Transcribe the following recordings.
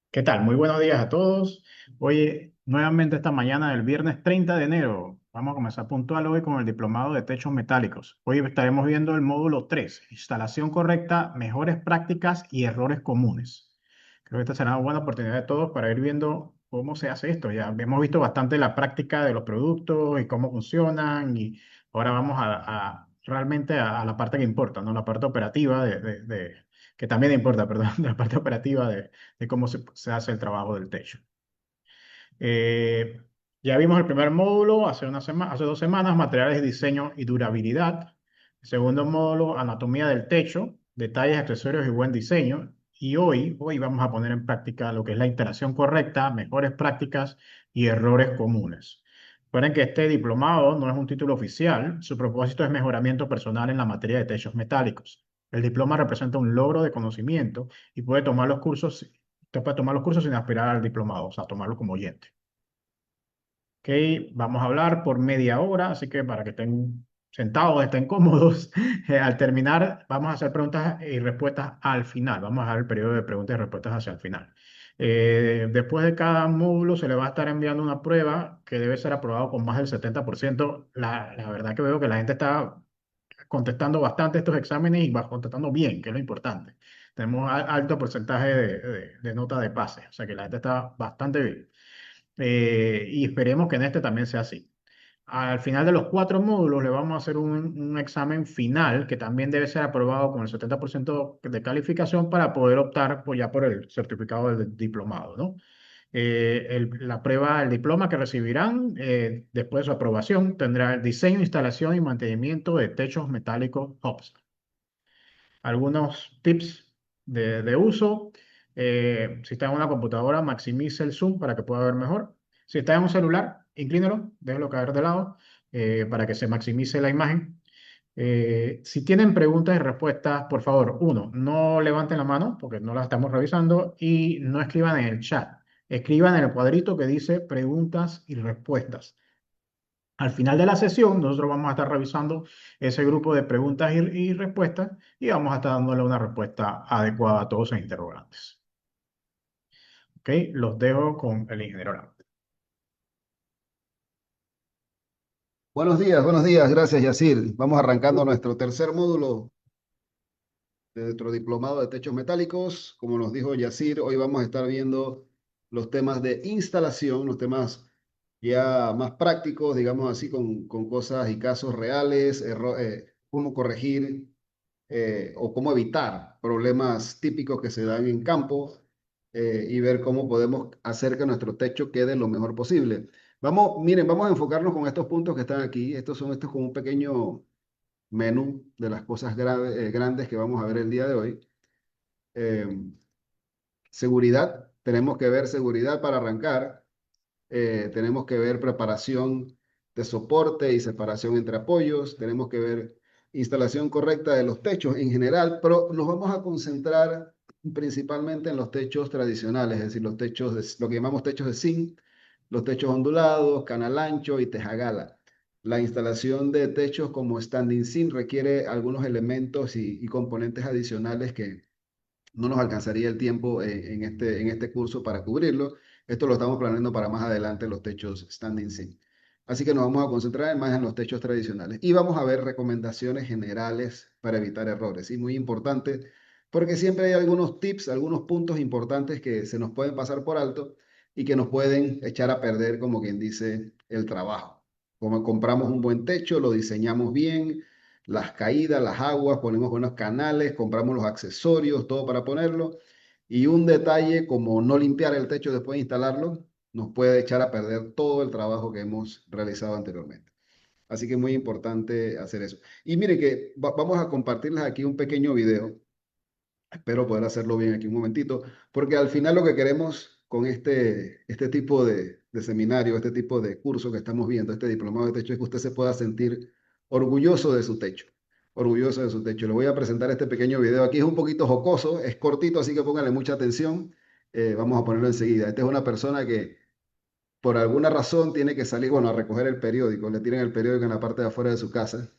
¿Qué tal? Muy buenos días a todos. Oye, nuevamente esta mañana del viernes 30 de enero. Vamos a comenzar puntual hoy con el diplomado de techos metálicos. Hoy estaremos viendo el módulo 3: instalación correcta, mejores prácticas y errores comunes. Creo que esta será una buena oportunidad de todos para ir viendo cómo se hace esto. Ya hemos visto bastante la práctica de los productos y cómo funcionan, y ahora vamos realmente a la parte que importa, ¿no? La parte operativa que también importa, perdón, la parte operativa de cómo se hace el trabajo del techo. Eh, ya vimos el primer módulo hace 2 semanas, materiales de diseño y durabilidad. El segundo módulo, anatomía del techo, detalles, accesorios y buen diseño. Y hoy vamos a poner en práctica lo que es la instalación correcta, mejores prácticas y errores comunes. Recuerden que este diplomado no es un título oficial, su propósito es mejoramiento personal en la materia de techos metálicos. El diploma representa un logro de conocimiento y usted puede tomar los cursos sin aspirar al diplomado, o sea, tomarlo como oyente. Ok, vamos a hablar por media hora, así que para que estén sentados, estén cómodos. Al terminar, vamos a hacer preguntas y respuestas al final. Vamos a dar el periodo de preguntas y respuestas hacia el final. Después de cada módulo se le va a estar enviando una prueba que debe ser aprobado con más del 70%. La verdad que veo que la gente está contestando bastante estos exámenes y va contestando bien, que es lo importante. Tenemos alto porcentaje de nota de pase, o sea que la gente está bastante bien. Y esperemos que en este también sea así. Al final de los 4 módulos le vamos a hacer un examen final que también debe ser aprobado con el 70% de calificación para poder optar ya por el certificado del diplomado, ¿no? La prueba, el diploma que recibirán después de su aprobación tendrá el diseño, instalación y mantenimiento de techos metálicos HOPS. Algunos tips de uso. Si está en una computadora, maximice el zoom para que pueda ver mejor. Si está en un celular, inclínelo, déjelo caer de lado para que se maximice la imagen. Si tienen preguntas y respuestas, por favor, uno, no levanten la mano porque no la estamos revisando y no escriban en el chat. Escriban en el cuadrito que dice preguntas y respuestas. Al final de la sesión, nosotros vamos a estar revisando ese grupo de preguntas y respuestas y vamos a estar dándole una respuesta adecuada a todos esos interrogantes. ¿Ok? Los dejo con el ingeniero Lam. Buenos días, gracias Yacir. Vamos arrancando nuestro tercer módulo de nuestro diplomado de techos metálicos. Como nos dijo Yacir, hoy vamos a estar viendo los temas de instalación, los temas ya más prácticos, digamos así, con cosas y casos reales, cómo corregir o cómo evitar problemas típicos que se dan en campo y ver cómo podemos hacer que nuestro techo quede lo mejor posible. Vamos, miren, vamos a enfocarnos con estos puntos que están aquí. Estos como un pequeño menú de las cosas grandes que vamos a ver el día de hoy. Eh, Seguridad, tenemos que ver seguridad para arrancar. Tenemos que ver preparación de soporte y separación entre apoyos. Tenemos que ver instalación correcta de los techos en general, pero nos vamos a concentrar principalmente en los techos tradicionales, es decir, lo que llamamos techos de zinc, los techos ondulados, canal ancho y tejagala. La instalación de techos como standing zinc requiere algunos elementos y componentes adicionales que no nos alcanzaría el tiempo en este curso para cubrirlo. Esto lo estamos planeando para más adelante, los techos standing seam. Así que nos vamos a concentrar más en los techos tradicionales y vamos a ver recomendaciones generales para evitar errores. Y muy importante, porque siempre hay algunos tips, algunos puntos importantes que se nos pueden pasar por alto y que nos pueden echar a perder, como quien dice, el trabajo. Como compramos un buen techo, lo diseñamos bien, las caídas, las aguas, ponemos buenos canales, compramos los accesorios, todo para ponerlo. Y un detalle como no limpiar el techo después de instalarlo, nos puede echar a perder todo el trabajo que hemos realizado anteriormente. Así que es muy importante hacer eso. Y mire que vamos a compartirles aquí un pequeño video. Espero poder hacerlo bien aquí un momentito, porque al final lo que queremos con este tipo de seminario, este tipo de curso que estamos viendo, este diplomado de techo, es que usted se pueda sentir orgulloso de su techo, orgulloso de su techo. Le voy a presentar este pequeño video. Aquí es un poquito jocoso, es cortito, así que póngale mucha atención. Vamos a ponerlo enseguida. Esta es una persona que por alguna razón tiene que salir, bueno, a recoger el periódico. Le tiran el periódico en la parte de afuera de su casa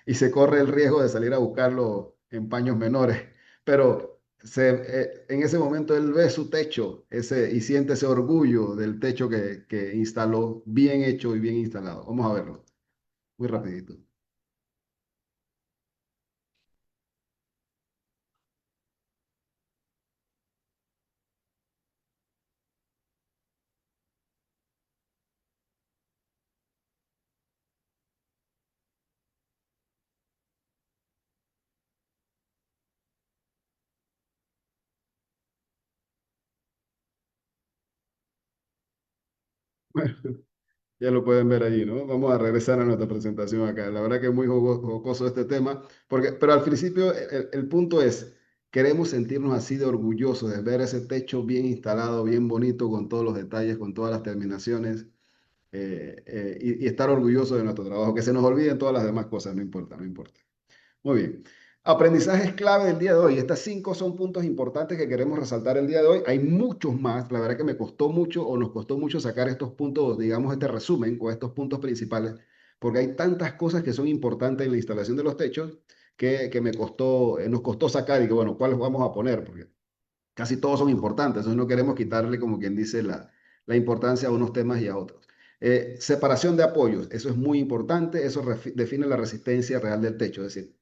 y se corre el riesgo de salir a buscarlo en paños menores. Pero en ese momento él ve su techo y siente ese orgullo del techo que instaló bien hecho y bien instalado. Vamos a verlo, muy rapidito. Ya lo pueden ver allí, ¿no? Vamos a regresar a nuestra presentación acá. La verdad que es muy jocoso este tema, pero al principio el punto es, queremos sentirnos así de orgullosos de ver ese techo bien instalado, bien bonito, con todos los detalles, con todas las terminaciones, y estar orgullosos de nuestro trabajo, que se nos olviden todas las demás cosas, no importa, no importa. Muy bien. Aprendizajes clave del día de hoy. Estas cinco son puntos importantes que queremos resaltar el día de hoy. Hay muchos más. La verdad que me costó mucho o nos costó mucho sacar estos puntos, digamos, este resumen o estos puntos principales, porque hay tantas cosas que son importantes en la instalación de los techos que nos costó sacar y que, bueno, ¿cuáles vamos a poner? Porque casi todos son importantes, entonces no queremos quitarle, como quien dice, la importancia a unos temas y a otros. Separación de apoyos, eso es muy importante, eso define la resistencia real del techo, es decir,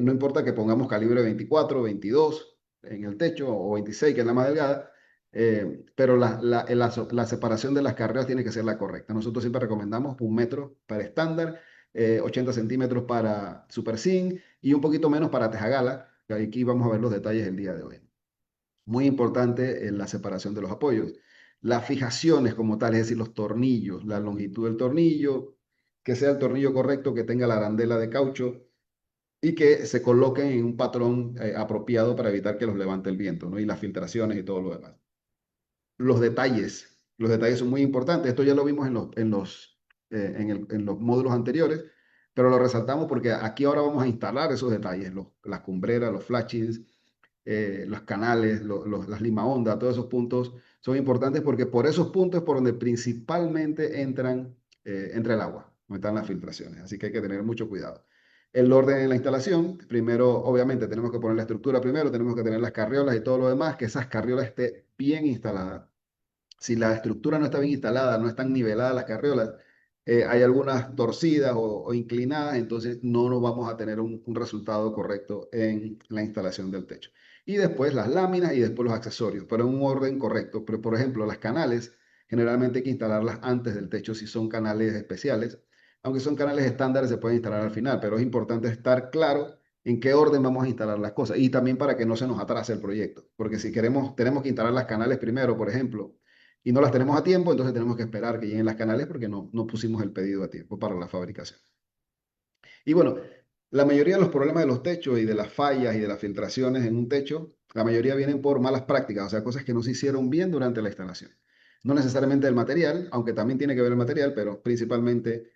no importa que pongamos calibre 24, 22 en el techo o 26, que es la más delgada, pero la separación de las carreras tiene que ser la correcta. Nosotros siempre recomendamos 1 metro para estándar, 80 centímetros para Super Zinc y un poquito menos para Tejagala, que aquí vamos a ver los detalles el día de hoy. Muy importante la separación de los apoyos. Las fijaciones como tal, es decir, los tornillos, la longitud del tornillo, que sea el tornillo correcto, que tenga la arandela de caucho y que se coloquen en un patrón apropiado para evitar que los levante el viento, ¿no? Y las filtraciones y todo lo demás. Los detalles son muy importantes. Esto ya lo vimos en los módulos anteriores, pero lo resaltamos porque aquí ahora vamos a instalar esos detalles, las cumbreras, los flashings, los canales, las lima onda, todos esos puntos son importantes porque por esos puntos es por donde principalmente entra el agua, donde están las filtraciones. Así que hay que tener mucho cuidado. El orden en la instalación, primero, obviamente, tenemos que poner la estructura primero, tenemos que tener las carriolas y todo lo demás, que esas carriolas estén bien instaladas. Si la estructura no está bien instalada, no están niveladas las carriolas, hay algunas torcidas o inclinadas, entonces no nos vamos a tener un resultado correcto en la instalación del techo. Y después las láminas y después los accesorios, pero en un orden correcto. Pero, por ejemplo, las canales, generalmente hay que instalarlas antes del techo si son canales especiales. Aunque son canales estándares, se pueden instalar al final, pero es importante estar claro en qué orden vamos a instalar las cosas y también para que no se nos atrase el proyecto, porque si tenemos que instalar las canales primero, por ejemplo, y no las tenemos a tiempo, entonces tenemos que esperar que lleguen las canales porque no pusimos el pedido a tiempo para la fabricación. Y bueno, la mayoría de los problemas de los techos y de las fallas y de las filtraciones en un techo, la mayoría vienen por malas prácticas, o sea, cosas que no se hicieron bien durante la instalación. No necesariamente el material, aunque también tiene que ver el material, pero principalmente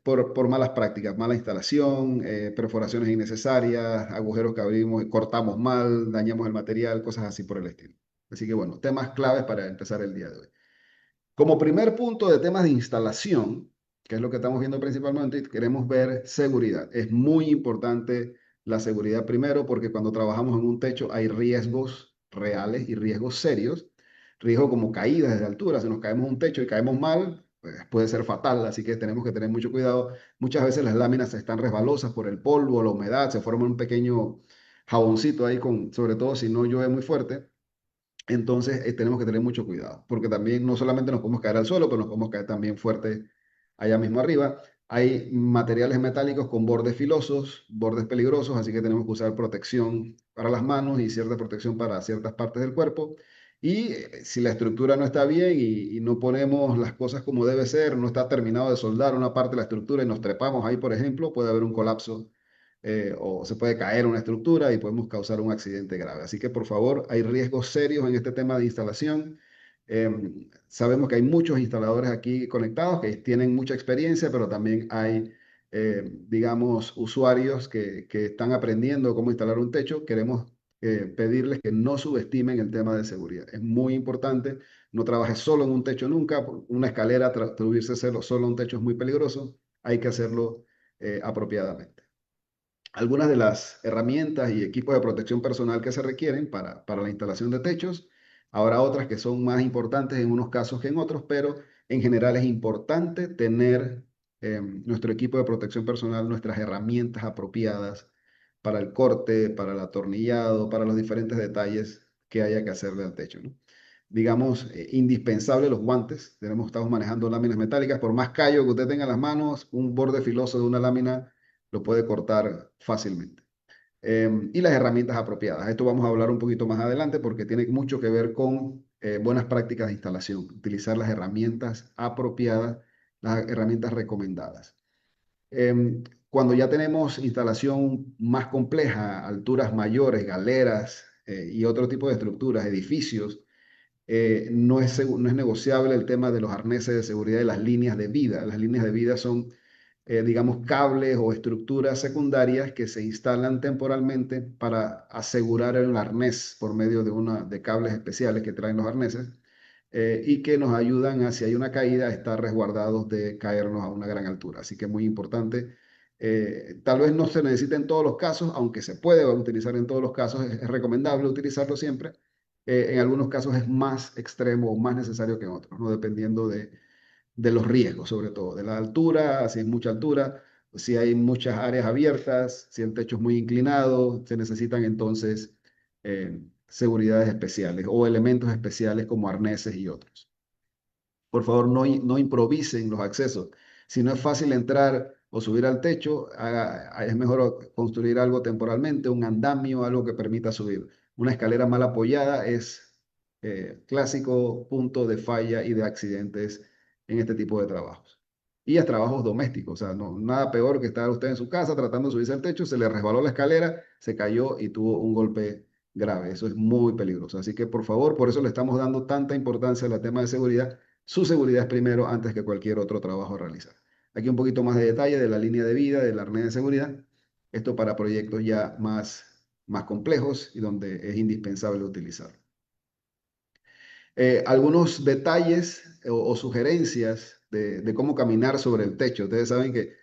por malas prácticas, mala instalación, perforaciones innecesarias, agujeros que abrimos y cortamos mal, dañamos el material, cosas así por el estilo. Así que bueno, temas claves para empezar el día de hoy. Como primer punto de temas de instalación, que es lo que estamos viendo principalmente, queremos ver seguridad. Es muy importante la seguridad primero porque cuando trabajamos en un techo hay riesgos reales y riesgos serios. Riesgos como caídas desde altura. Si nos caemos en un techo y caemos mal, pues puede ser fatal. Así que tenemos que tener mucho cuidado. Muchas veces las láminas están resbalosas por el polvo, la humedad, se forma un pequeño jaboncito ahí, sobre todo si no llueve muy fuerte. Entonces tenemos que tener mucho cuidado, porque también no solamente nos podemos caer al suelo, pero nos podemos caer también fuerte allá mismo arriba. Hay materiales metálicos con bordes filosos, bordes peligrosos, así que tenemos que usar protección para las manos y cierta protección para ciertas partes del cuerpo. Y si la estructura no está bien y no ponemos las cosas como debe ser, no está terminado de soldar una parte de la estructura y nos trepamos ahí, por ejemplo, puede haber un colapso o se puede caer una estructura y podemos causar un accidente grave. Así que por favor, hay riesgos serios en este tema de instalación. Sabemos que hay muchos instaladores aquí conectados que tienen mucha experiencia, pero también hay, digamos, usuarios que están aprendiendo cómo instalar un techo. Queremos pedirles que no subestimen el tema de seguridad. Es muy importante. No trabajes solo en un techo nunca. Una escalera, atribuirse solo a un techo es muy peligroso. Hay que hacerlo apropiadamente. algunas de las herramientas y equipos de protección personal que se requieren para la instalación de techos. Habrá otras que son más importantes en unos casos que en otros, pero en general es importante tener nuestro equipo de protección personal, nuestras herramientas apropiadas para el corte, para el atornillado, para los diferentes detalles que haya que hacerle al techo, ¿no? Digamos, indispensable los guantes. Estamos manejando láminas metálicas. Por más callo que usted tenga en las manos, un borde filoso de una lámina lo puede cortar fácilmente. Y las herramientas apropiadas. Esto vamos a hablar un poquito más adelante porque tiene mucho que ver con buenas prácticas de instalación. Utilizar las herramientas apropiadas, las herramientas recomendadas. Cuando ya tenemos instalación más compleja, alturas mayores, galeras y otro tipo de estructuras, edificios, no es negociable el tema de los arneses de seguridad y las líneas de vida. Las líneas de vida son, digamos, cables o estructuras secundarias que se instalan temporalmente para asegurar el arnés por medio de cables especiales que traen los arneses y que nos ayudan a, si hay una caída, a estar resguardados de caernos a una gran altura. Así que es muy importante. Tal vez no se necesite en todos los casos, aunque se puede utilizar en todos los casos, es recomendable utilizarlo siempre. En algunos casos es más extremo o más necesario que en otros, ¿no? Dependiendo de los riesgos, sobre todo, de la altura, si hay mucha altura, si hay muchas áreas abiertas, si el techo es muy inclinado, se necesitan entonces seguridades especiales o elementos especiales como arneses y otros. Por favor, no improvisen los accesos. Si no es fácil entrar o subir al techo, es mejor construir algo temporalmente, un andamio, algo que permita subir. Una escalera mal apoyada es clásico punto de falla y de accidentes en este tipo de trabajos. Y es trabajos domésticos, o sea, no, nada peor que estar usted en su casa tratando de subirse al techo, se le resbaló la escalera, se cayó y tuvo un golpe grave. Eso es muy peligroso. Así que, por favor, por eso le estamos dando tanta importancia al tema de seguridad. Su seguridad es primero antes que cualquier otro trabajo a realizar. Aquí un poquito más de detalle de la línea de vida, del arnés de seguridad. Esto para proyectos ya más complejos y donde es indispensable utilizarlo. Algunos detalles o sugerencias de cómo caminar sobre el techo. Ustedes saben que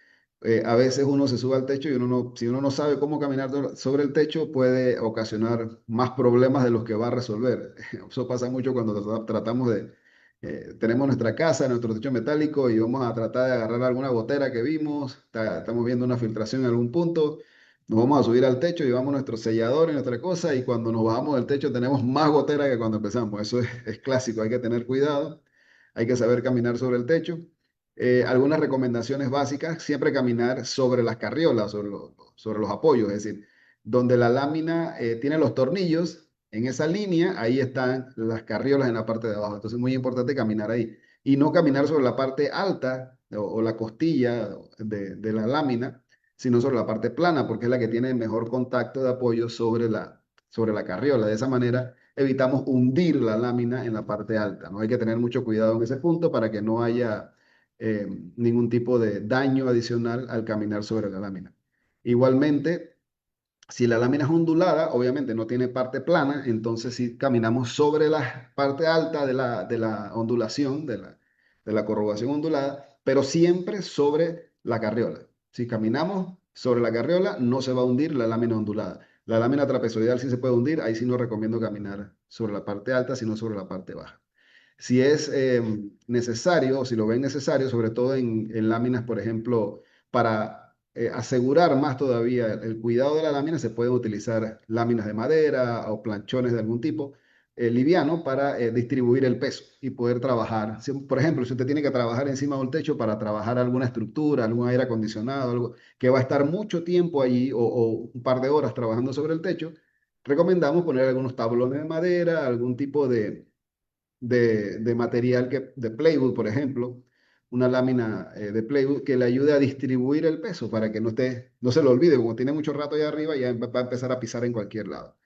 a veces uno se sube al techo y si uno no sabe cómo caminar sobre el techo, puede ocasionar más problemas de los que va a resolver. Eso pasa mucho cuando tratamos tenemos nuestra casa, nuestro techo metálico y vamos a tratar de agarrar alguna gotera que vimos, estamos viendo una filtración en algún punto. Nos vamos a subir al techo, llevamos nuestro sellador y nuestra cosa y cuando nos bajamos del techo tenemos más gotera que cuando empezamos. Eso es clásico, hay que tener cuidado, hay que saber caminar sobre el techo. Algunas recomendaciones básicas, siempre caminar sobre las carriolas, sobre los apoyos, es decir, donde la lámina tiene los tornillos, en esa línea, ahí están las carriolas en la parte de abajo. Entonces es muy importante caminar ahí y no caminar sobre la parte alta o la costilla de la lámina sino sobre la parte plana, porque es la que tiene mejor contacto de apoyo sobre la carriola. De esa manera evitamos hundir la lámina en la parte alta, ¿no? Hay que tener mucho cuidado en ese punto para que no haya ningún tipo de daño adicional al caminar sobre la lámina. Igualmente, si la lámina es ondulada, obviamente no tiene parte plana, entonces sí caminamos sobre la parte alta de la ondulación, de la corrugación ondulada, pero siempre sobre la carriola. Si caminamos sobre la carriola, no se va a hundir la lámina ondulada. La lámina trapezoidal sí se puede hundir, ahí sí no recomiendo caminar sobre la parte alta, sino sobre la parte baja. Si es necesario, o si lo ven necesario, sobre todo en láminas, por ejemplo, para asegurar más todavía el cuidado de la lámina, se pueden utilizar láminas de madera o planchones de algún tipo liviano para distribuir el peso y poder trabajar. Por ejemplo, si usted tiene que trabajar encima de un techo para trabajar alguna estructura, algún aire acondicionado, algo que va a estar mucho tiempo allí o un par de horas trabajando sobre el techo, recomendamos poner algunos tablones de madera, algún tipo de material de plywood, por ejemplo, una lámina de plywood que le ayude a distribuir el peso para que no se lo olvide, como tiene mucho rato allá arriba, ya va a empezar a pisar en cualquier lado.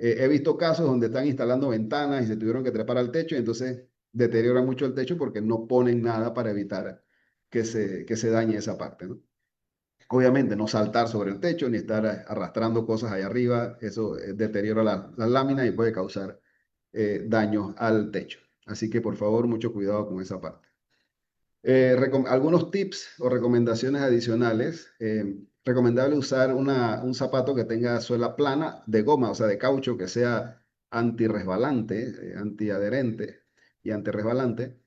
He visto casos donde están instalando ventanas y se tuvieron que trepar al techo y entonces deterioran mucho el techo porque no ponen nada para evitar que se dañe esa parte, ¿no? Obviamente, no saltar sobre el techo ni estar arrastrando cosas allá arriba, eso deteriora la lámina y puede causar daños al techo. Así que por favor, mucho cuidado con esa parte. Algunos tips o recomendaciones adicionales. Recomendable usar un zapato que tenga suela plana de goma, o sea, de caucho, que sea antirresbalante, antiadherente y antirresbalante,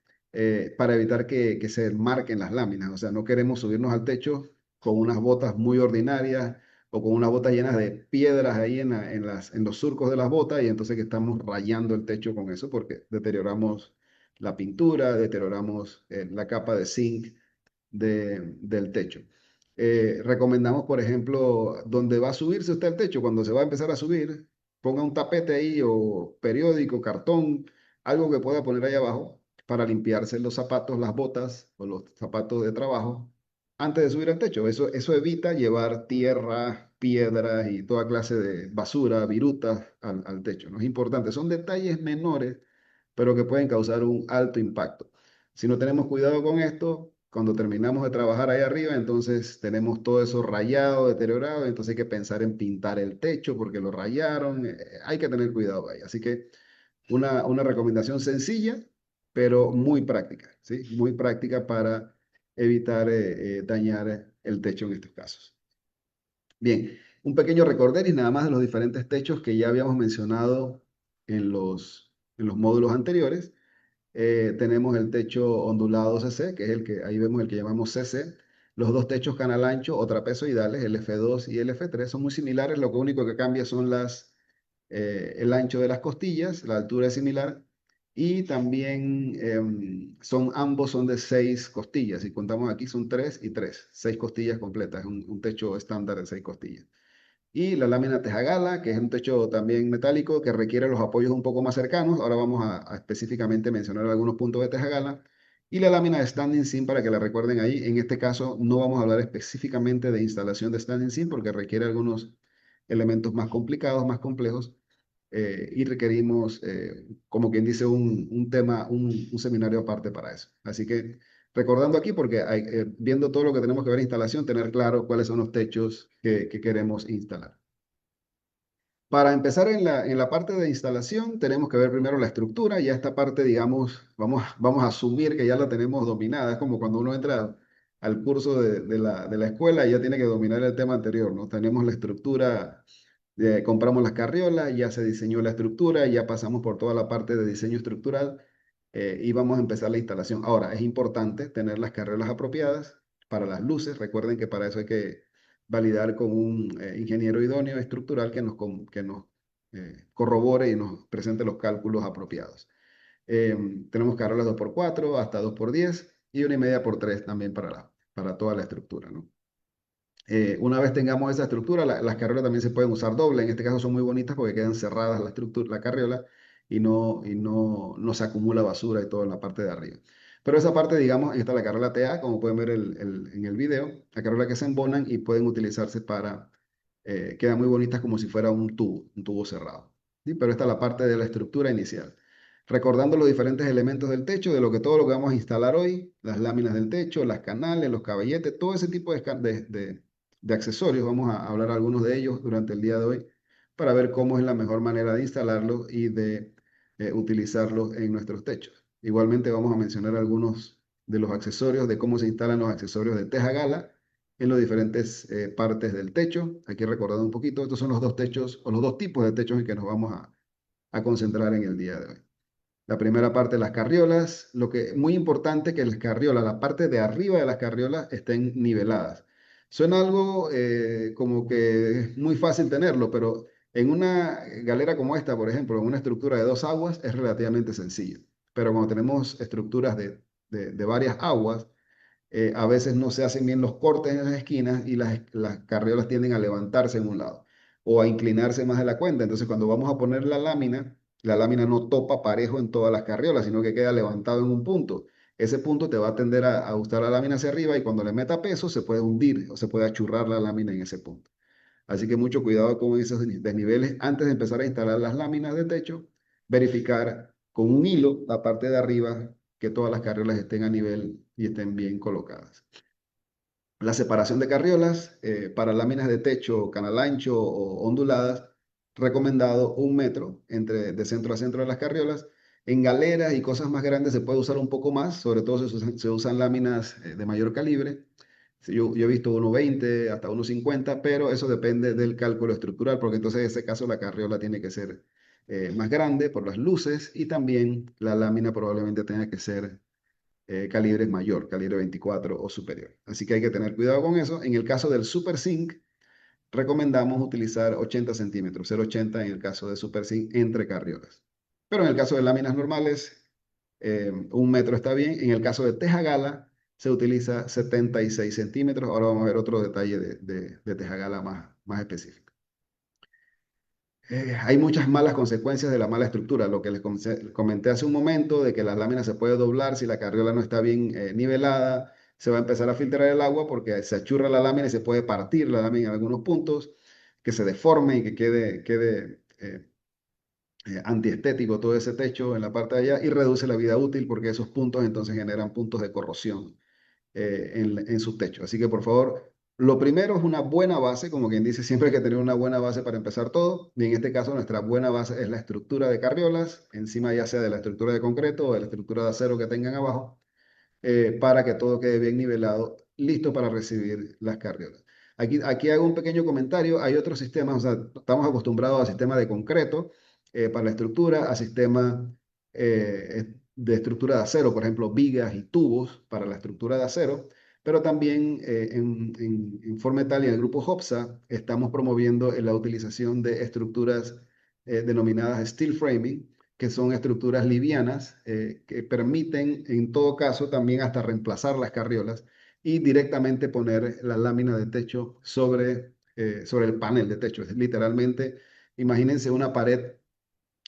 para evitar que se marquen las láminas. O sea, no queremos subirnos al techo con unas botas muy ordinarias o con unas botas llenas de piedras ahí en los surcos de las botas y entonces que estamos rayando el techo con eso porque deterioramos la pintura, deterioramos la capa de zinc del techo. Recomendamos, por ejemplo, donde va a subirse usted al techo, cuando se va a empezar a subir, ponga un tapete ahí o periódico, cartón, algo que pueda poner ahí abajo para limpiarse los zapatos, las botas o los zapatos de trabajo antes de subir al techo. Eso evita llevar tierra, piedras y toda clase de basura, virutas al techo. No es importante, son detalles menores pero que pueden causar un alto impacto. Si no tenemos cuidado con esto, cuando terminamos de trabajar ahí arriba, entonces tenemos todo eso rayado, deteriorado, entonces hay que pensar en pintar el techo porque lo rayaron, hay que tener cuidado ahí. Así que una recomendación sencilla, pero muy práctica, ¿sí? Muy práctica para evitar dañar el techo en estos casos. Bien, un pequeño recorderis nada más de los diferentes techos que ya habíamos mencionado en los módulos anteriores. Tenemos el techo ondulado CC, que es el que ahí vemos el que llamamos CC. Los dos techos canal ancho o trapezoidales, el F2 y el F3, son muy similares. Lo único que cambia son el ancho de las costillas, la altura es similar. Y también ambos son de 6 costillas. Y contamos aquí son 3 y 3, 6 costillas completas. Es un techo estándar de 6 costillas. Y la lámina Tejagala, que es un techo también metálico que requiere los apoyos un poco más cercanos. Ahora vamos a específicamente mencionar algunos puntos de Tejagala. Y la lámina de standing seam para que la recuerden ahí. En este caso no vamos a hablar específicamente de instalación de standing seam porque requiere algunos elementos más complicados, más complejos. Y requerimos, como quien dice, un tema, un seminario aparte para eso. Así que recordando aquí, porque viendo todo lo que tenemos que ver en instalación, tener claro cuáles son los techos que queremos instalar. Para empezar en la parte de instalación, tenemos que ver primero la estructura. Ya esta parte, digamos, vamos a asumir que ya la tenemos dominada. Es como cuando uno entra al curso de la escuela y ya tiene que dominar el tema anterior, ¿no? Tenemos la estructura, compramos las carriolas, ya se diseñó la estructura, ya pasamos por toda la parte de diseño estructural y vamos a empezar la instalación. Ahora, es importante tener las carriolas apropiadas para las luces. Recuerden que para eso hay que validar con un ingeniero idóneo estructural que nos corrobore y nos presente los cálculos apropiados. Tenemos carreras 2x4 hasta 2x10 y 1,5 por 3 también para toda la estructura, ¿no? Una vez tengamos esa estructura, las carriolas también se pueden usar doble. En este caso son muy bonitas porque quedan cerradas la estructura, la carriola no se acumula basura y todo en la parte de arriba. Pero esa parte, digamos, ahí está la carriola TA, como pueden ver en el video, la carriola que se embonan y pueden utilizarse quedan muy bonitas como si fuera un tubo cerrado. ¿Sí? Pero esta es la parte de la estructura inicial. Recordando los diferentes elementos del techo, todo lo que vamos a instalar hoy, las láminas del techo, las canales, los caballetes, todo ese tipo de accesorios. Vamos a hablar algunos de ellos durante el día de hoy para ver cómo es la mejor manera de instalarlos y de utilizarlos en nuestros techos. Igualmente vamos a mencionar algunos de los accesorios, de cómo se instalan los accesorios de teja gala en las diferentes partes del techo. Aquí recordando un poquito, estos son los dos techos o los dos tipos de techos en que nos vamos a concentrar en el día de hoy. La primera parte, las carriolas. Lo que muy importante que las carriolas, la parte de arriba de las carriolas estén niveladas. Suena algo como que es muy fácil tenerlo, pero en una galera como esta, por ejemplo, en una estructura de 2 aguas, es relativamente sencillo. Pero cuando tenemos estructuras de varias aguas, a veces no se hacen bien los cortes en las esquinas y las carriolas tienden a levantarse en un lado o a inclinarse más de la cuenta. Entonces, cuando vamos a poner la lámina no topa parejo en todas las carriolas, sino que queda levantado en un punto. Ese punto te va a tender a gustar la lámina hacia arriba y cuando le meta peso se puede hundir o se puede achurrar la lámina en ese punto. Así que mucho cuidado con esos desniveles antes de empezar a instalar las láminas de techo. Verificar con un hilo la parte de arriba que todas las carriolas estén a nivel y estén bien colocadas. La separación de carriolas para láminas de techo, canal ancho o onduladas, recomendado 1 metro de centro a centro de las carriolas En galeras y cosas más grandes se puede usar un poco más, sobre todo se usan láminas de mayor calibre. Sí, yo he visto 1,20 hasta 1,50, pero eso depende del cálculo estructural, porque entonces en ese caso la carriola tiene que ser más grande por las luces y también la lámina probablemente tenga que ser calibre mayor, calibre 24 o superior. Así que hay que tener cuidado con eso. En el caso del Super Zinc, recomendamos utilizar 80 centímetros, 0,80 en el caso de Super Zinc entre carriolas. Pero en el caso de láminas normales, 1 metro está bien. En el caso de teja gala, se utiliza 76 centímetros. Ahora vamos a ver otro detalle de teja gala más específico. Hay muchas malas consecuencias de la mala estructura. Lo que les comenté hace un momento, de que la lámina se puede doblar si la carriola no está bien nivelada, se va a empezar a filtrar el agua porque se achurra la lámina y se puede partir la lámina en algunos puntos, que se deforme y que quede antiestético todo ese techo en la parte de allá y reduce la vida útil porque esos puntos entonces generan puntos de corrosión en su techo. Así que por favor, lo primero es una buena base, como quien dice, siempre hay que tener una buena base para empezar todo. Y en este caso nuestra buena base es la estructura de carriolas, encima ya sea de la estructura de concreto o de la estructura de acero que tengan abajo para que todo quede bien nivelado, listo para recibir las carriolas. Aquí hago un pequeño comentario. Hay otros sistemas, o sea, estamos acostumbrados a sistemas de concreto para la estructura, a sistemas de estructura de acero, por ejemplo, vigas y tubos para la estructura de acero, pero también en Formetal y en el grupo HOPSA estamos promoviendo la utilización de estructuras denominadas steel framing, que son estructuras livianas que permiten en todo caso también hasta reemplazar las carriolas y directamente poner la lámina de techo sobre el panel de techo. Es literalmente, imagínense una pared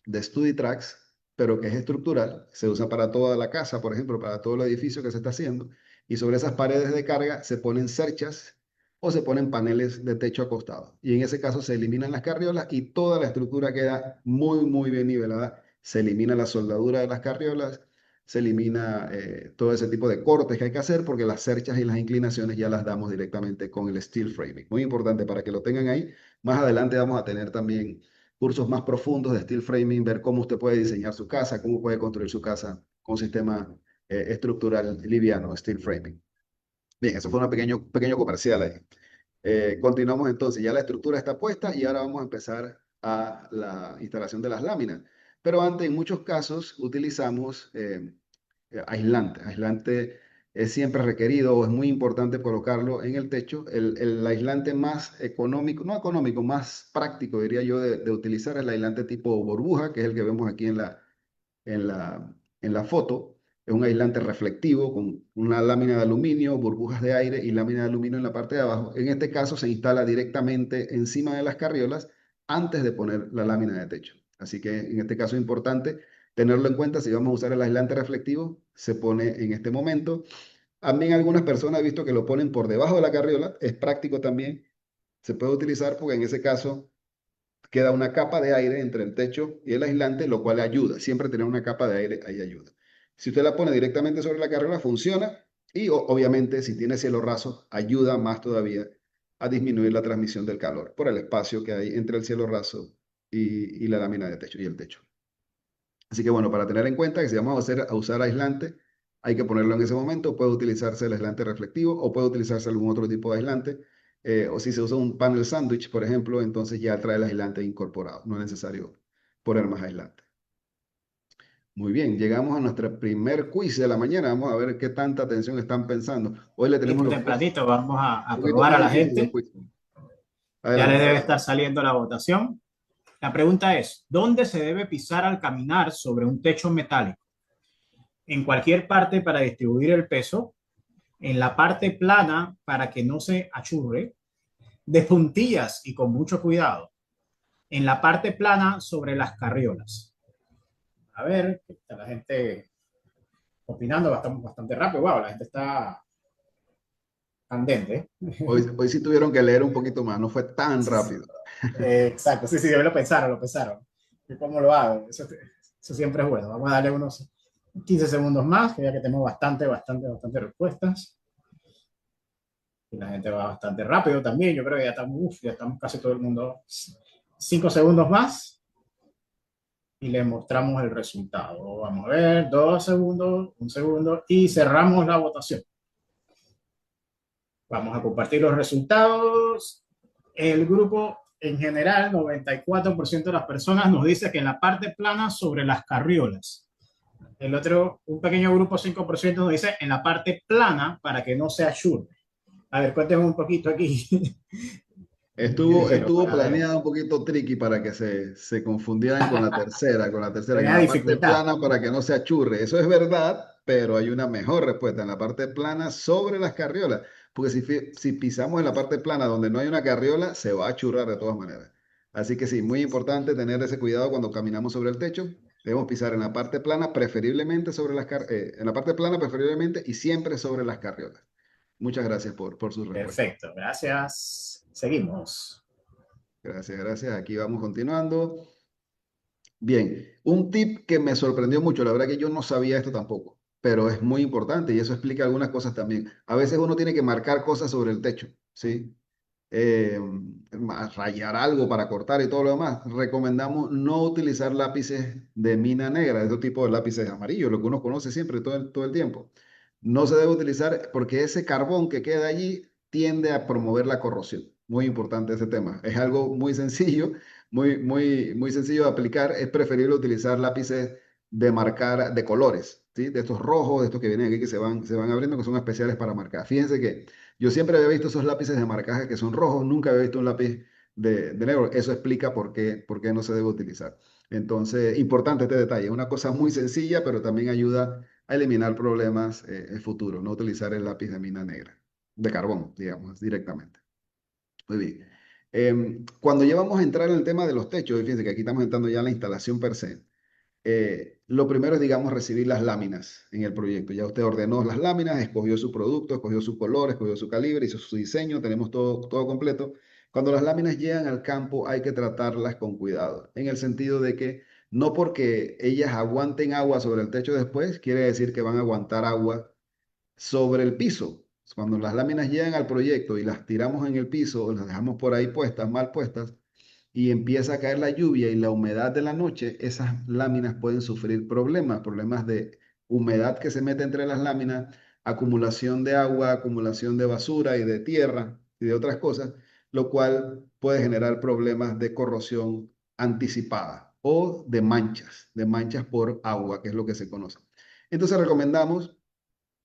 de StudiTracks, pero que es estructural, se usa para toda la casa, por ejemplo, para todo el edificio que se está haciendo, y sobre esas paredes de carga se ponen cerchas o se ponen paneles de techo acostados. Y en ese caso se eliminan las carriolas y toda la estructura queda muy bien nivelada. Se elimina la soldadura de las carriolas, se elimina todo ese tipo de cortes que hay que hacer porque las cerchas y las inclinaciones ya las damos directamente con el steel framing. Muy importante para que lo tengan ahí. Más adelante vamos a tener también cursos más profundos de steel framing, ver cómo usted puede diseñar su casa, cómo puede construir su casa con un sistema estructural liviano, steel framing. Bien, eso fue un pequeño comercial ahí. Continuamos entonces, ya la estructura está puesta y ahora vamos a empezar a la instalación de las láminas. Pero antes, en muchos casos, utilizamos aislante. Aislante es siempre requerido o es muy importante colocarlo en el techo. El aislante más económico, no económico, más práctico, diría yo, de utilizar es el aislante tipo burbuja, que es el que vemos aquí en la foto. Es un aislante reflectivo con una lámina de aluminio, burbujas de aire y lámina de aluminio en la parte de abajo. En este caso se instala directamente encima de las carriolas antes de poner la lámina de techo. Así que en este caso es importante tenerlo en cuenta. Si vamos a usar el aislante reflectivo, se pone en este momento. También algunas personas he visto que lo ponen por debajo de la carriola. Es práctico también. Se puede utilizar porque en ese caso queda una capa de aire entre el techo y el aislante, lo cual ayuda. Siempre tener una capa de aire ahí ayuda. Si usted la pone directamente sobre la carriola, funciona. Y obviamente, si tiene cielo raso, ayuda más todavía a disminuir la transmisión del calor por el espacio que hay entre el cielo raso y la lámina de techo y el techo. Así que bueno, para tener en cuenta que si vamos a usar aislante, hay que ponerlo en ese momento. Puede utilizarse el aislante reflectivo o puede utilizarse algún otro tipo de aislante. O si se usa un panel sándwich, por ejemplo, entonces ya trae el aislante incorporado. No es necesario poner más aislante. Muy bien, llegamos a nuestro primer quiz de la mañana. Vamos a ver qué tanta atención están pensando. Hoy le tenemos Listo, los quiz tempranito, vamos a un poquito probar más a la difíciles los gente. quiz. Ya le Adelante. debe estar saliendo la votación. La pregunta es, ¿dónde se debe pisar al caminar sobre un techo metálico? En cualquier parte para distribuir el peso, en la parte plana para que no se achurre, de puntillas y con mucho cuidado, en la parte plana sobre las carriolas. A ver, está la gente opinando bastante rápido. Wow, la gente está candente. Hoy sí tuvieron que leer un poquito más, no fue tan rápido. Exacto, sí, lo pensaron, lo pensaron. ¿Y cómo lo hago? Eso siempre es bueno. Vamos a darle unos 15 segundos más, que ya que tenemos bastante respuestas. Y la gente va bastante rápido también. Yo creo que ya estamos casi todo el mundo. 5 segundos más. y le mostramos el resultado. Vamos a ver, 2 segundos, un segundo y cerramos la votación. Vamos a compartir los resultados. El grupo en general, 94% de las personas nos dice que en la parte plana sobre las carriolas. El otro, un pequeño grupo, 5% nos dice en la parte plana para que no se achurre. A ver, cuénteme un poquito aquí. Ingeniero, Estuvo para ver. planeada un poquito tricky para que se confundieran con la tercera, que en Tenía la parte dificultad. plana para que no se achurre. Eso es verdad, pero hay una mejor respuesta en la parte plana sobre las carriolas. Porque si pisamos en la parte plana donde no hay una carriola, se va a achurrar de todas maneras. Así que sí, muy importante tener ese cuidado cuando caminamos sobre el techo. Debemos pisar en la parte plana, preferiblemente sobre en la parte plana preferiblemente y siempre sobre las carriolas. Muchas gracias por su respuesta. Perfecto, gracias. Seguimos. Gracias, gracias. Aquí vamos continuando. Bien, un tip que me sorprendió mucho, la verdad que yo no sabía esto tampoco, pero es muy importante y eso explica algunas cosas también. A veces uno tiene que marcar cosas sobre el techo, ¿sí? eh, Rayar algo para cortar y todo lo demás. Recomendamos no utilizar lápices de mina negra, de tipo de lápices amarillos, lo que uno conoce siempre todo el tiempo. No se debe utilizar porque ese carbón que queda allí tiende a promover la corrosión. Muy importante ese tema. Es algo muy sencillo, muy sencillo de aplicar. Es preferible utilizar lápices de marcar de colores, ¿sí? De estos rojos, de estos que vienen aquí que se van abriendo, que son especiales para marcar. Fíjense que yo siempre había visto esos lápices de marcaje que son rojos, nunca había visto un lápiz de negro. Eso explica por qué no se debe utilizar. Entonces, importante este detalle. Una cosa muy sencilla, pero también ayuda a eliminar problemas futuros. No utilizar el lápiz de mina negra, de carbón, digamos, directamente. Muy bien. Cuando ya vamos a entrar en el tema de los techos, y fíjense que aquí estamos entrando ya en la instalación per se. Lo primero es, digamos, recibir las láminas en el proyecto. Ya usted ordenó las láminas, escogió su producto, escogió su color, escogió su calibre, hizo su diseño, tenemos todo completo. Cuando las láminas llegan al campo hay que tratarlas con cuidado, en el sentido de que no porque ellas aguanten agua sobre el techo después, quiere decir que van a aguantar agua sobre el piso. Cuando las láminas llegan al proyecto y las tiramos en el piso o las dejamos por ahí puestas, mal puestas, y empieza a caer la lluvia y la humedad de la noche, esas láminas pueden sufrir problemas de humedad que se mete entre las láminas, acumulación de agua, acumulación de basura y de tierra y de otras cosas, lo cual puede generar problemas de corrosión anticipada o de manchas por agua, que es lo que se conoce. Entonces recomendamos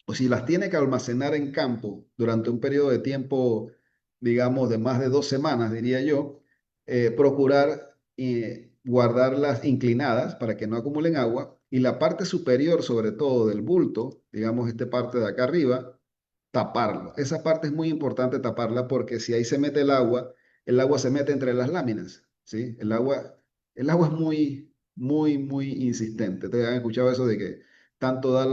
o si las tiene que almacenar en campo durante un periodo de tiempo, digamos, de más de 2 semanas, diría yo, procurar guardarlas inclinadas para que no acumulen agua y la parte superior, sobre todo del bulto, digamos, esta parte de acá arriba, taparlo. Esa parte es muy importante taparla porque si ahí se mete el agua se mete entre las láminas, ¿sí? El agua es muy insistente. Ustedes han escuchado eso de que tanto da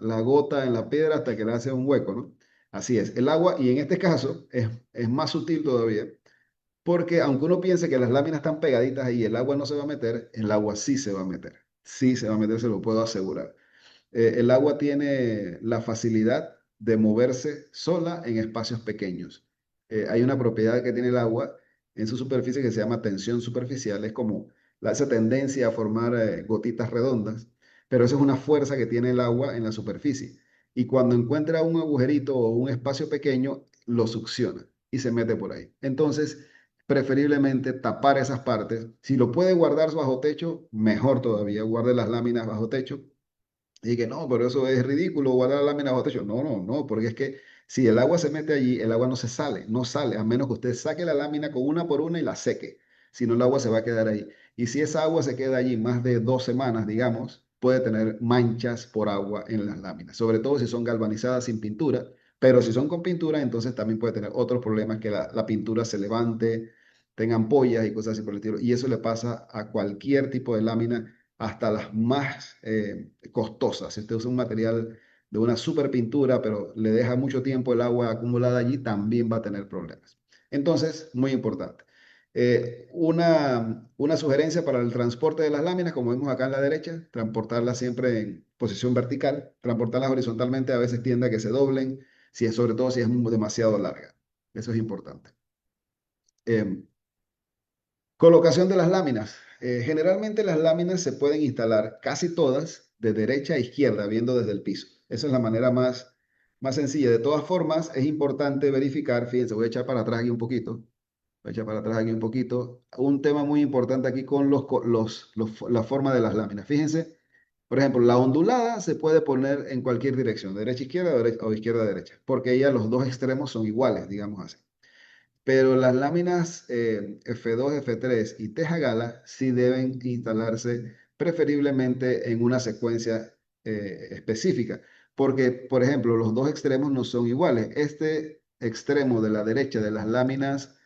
la gota en la piedra hasta que le hace un hueco, ¿no? Así es, el agua, y en este caso es más sutil todavía, porque aunque uno piense que las láminas están pegaditas y el agua no se va a meter, el agua sí se va a meter, sí se va a meter, se lo puedo asegurar. El agua tiene la facilidad de moverse sola en espacios pequeños. Hay una propiedad que tiene el agua en su superficie que se llama tensión superficial. Es como esa tendencia a formar gotitas redondas, pero esa es una fuerza que tiene el agua en la superficie. Y cuando encuentra un agujerito o un espacio pequeño, lo succiona y se mete por ahí. Entonces, preferiblemente tapar esas partes. Si lo puede guardar bajo techo, mejor todavía. Guarde las láminas bajo techo y que no, pero eso es ridículo, guardar la lámina bajo techo. No, porque es que si el agua se mete allí, el agua no sale, a menos que usted saque la lámina con una por una y la seque. Si no, el agua se va a quedar ahí. Y si esa agua se queda allí más de 2 semanas, digamos, puede tener manchas por agua en las láminas, sobre todo si son galvanizadas sin pintura. Pero si son con pintura, entonces también puede tener otros problemas, que la pintura se levante, tenga ampollas y cosas así por el estilo. Y eso le pasa a cualquier tipo de lámina hasta las más costosas. Si usted usa un material de una super pintura, pero le deja mucho tiempo el agua acumulada allí, también va a tener problemas. Entonces, muy importante. Una sugerencia para el transporte de las láminas, como vemos acá en la derecha, transportarlas siempre en posición vertical, transportarlas horizontalmente a veces tiende a que se doblen, sobre todo si es demasiado larga. Eso es importante. Em, Colocación de las láminas. Generalmente las láminas se pueden instalar casi todas de derecha a izquierda, viendo desde el piso. Esa es la manera más sencilla. De todas formas, es importante verificar, fíjense, voy a echar para atrás aquí un poquito. Voy a echar para atrás aquí un poquito. Un tema muy importante aquí con la forma de las láminas. Fíjense, por ejemplo, la ondulada se puede poner en cualquier dirección, derecha, izquierda o izquierda, derecha, porque ya los dos extremos son iguales, digamos así. Pero las láminas F2, F3 y teja gala sí deben instalarse preferiblemente en una secuencia específica, porque, por ejemplo, los dos extremos no son iguales. Este extremo de la derecha de las láminas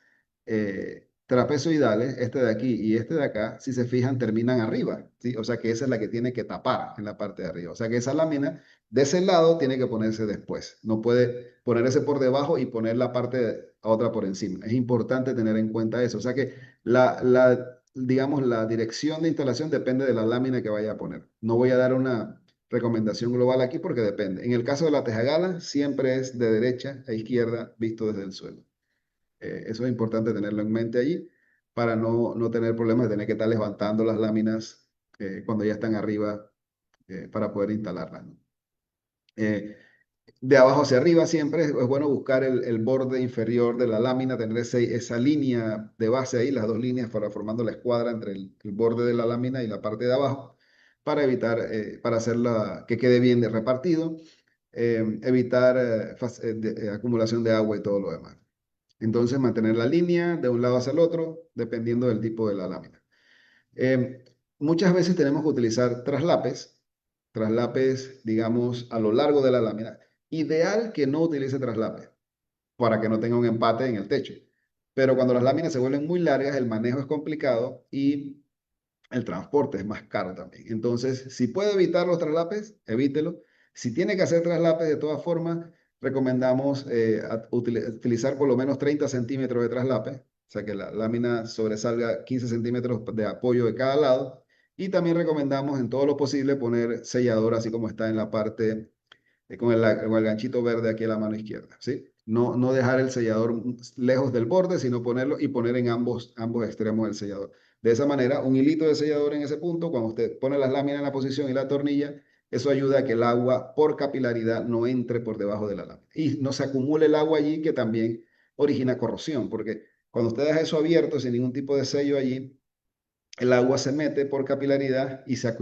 trapezoidales, este de aquí y este de acá, si se fijan, terminan arriba, ¿sí? O sea que esa es la que tiene que tapar en la parte de arriba. O sea que esa lámina de ese lado tiene que ponerse después. No puede ponerse por debajo y poner la otra por encima. Es importante tener en cuenta eso. O sea que digamos, la dirección de instalación depende de la lámina que vaya a poner. No voy a dar una recomendación global aquí porque depende. En el caso de la tejagala, siempre es de derecha a izquierda visto desde el suelo. Eso es importante tenerlo en mente allí para no tener problemas de tener que estar levantando las láminas cuando ya están arriba para poder instalarlas, ¿no? Eh, de abajo hacia arriba siempre es bueno buscar el borde inferior de la lámina, tener esa línea de base ahí, las dos líneas para formando la escuadra entre el borde de la lámina y la parte de abajo, para evitar, para hacerla que quede bien de repartido, evitar acumulación de agua y todo lo demás. Entonces, mantener la línea de un lado hacia el otro, dependiendo del tipo de la lámina. Eh, Muchas veces tenemos que utilizar traslapes, digamos, a lo largo de la lámina. Ideal que no utilice traslape para que no tenga un empate en el techo. Pero cuando las láminas se vuelven muy largas, el manejo es complicado y el transporte es más caro también. Entonces, si puede evitar los traslapes, evítelo. Si tiene que hacer traslapes, de todas formas, recomendamos utilizar por lo menos 30 centímetros de traslape, o sea que la lámina sobresalga 15 centímetros de apoyo de cada lado. Y también recomendamos en todo lo posible poner sellador, así como está en la parte con el ganchito verde aquí a la mano izquierda, ¿sí? No dejar el sellador lejos del borde, sino ponerlo y poner en ambos extremos del sellador. De esa manera, un hilito de sellador en ese punto, cuando usted pone las láminas en la posición y la tornilla, eso ayuda a que el agua por capilaridad no entre por debajo de la lámina. Y no se acumule el agua allí, que también origina corrosión, porque cuando usted deja eso abierto sin ningún tipo de sello allí, el agua se mete por capilaridad y se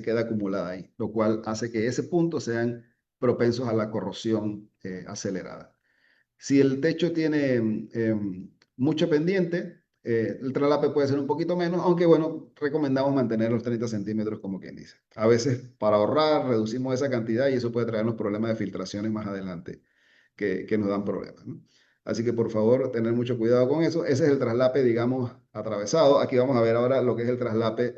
queda acumulada ahí, lo cual hace que ese punto sean propensos a la corrosión acelerada. Si el techo tiene mucho pendiente, el traslape puede ser un poquito menos, aunque bueno, recomendamos mantener los 30 centímetros como quien dice. A veces para ahorrar reducimos esa cantidad y eso puede traernos problemas de filtraciones más adelante que nos dan problemas, ¿no? Así que por favor, tener mucho cuidado con eso. Ese es el traslape, digamos, atravesado. Aquí vamos a ver ahora lo que es el traslape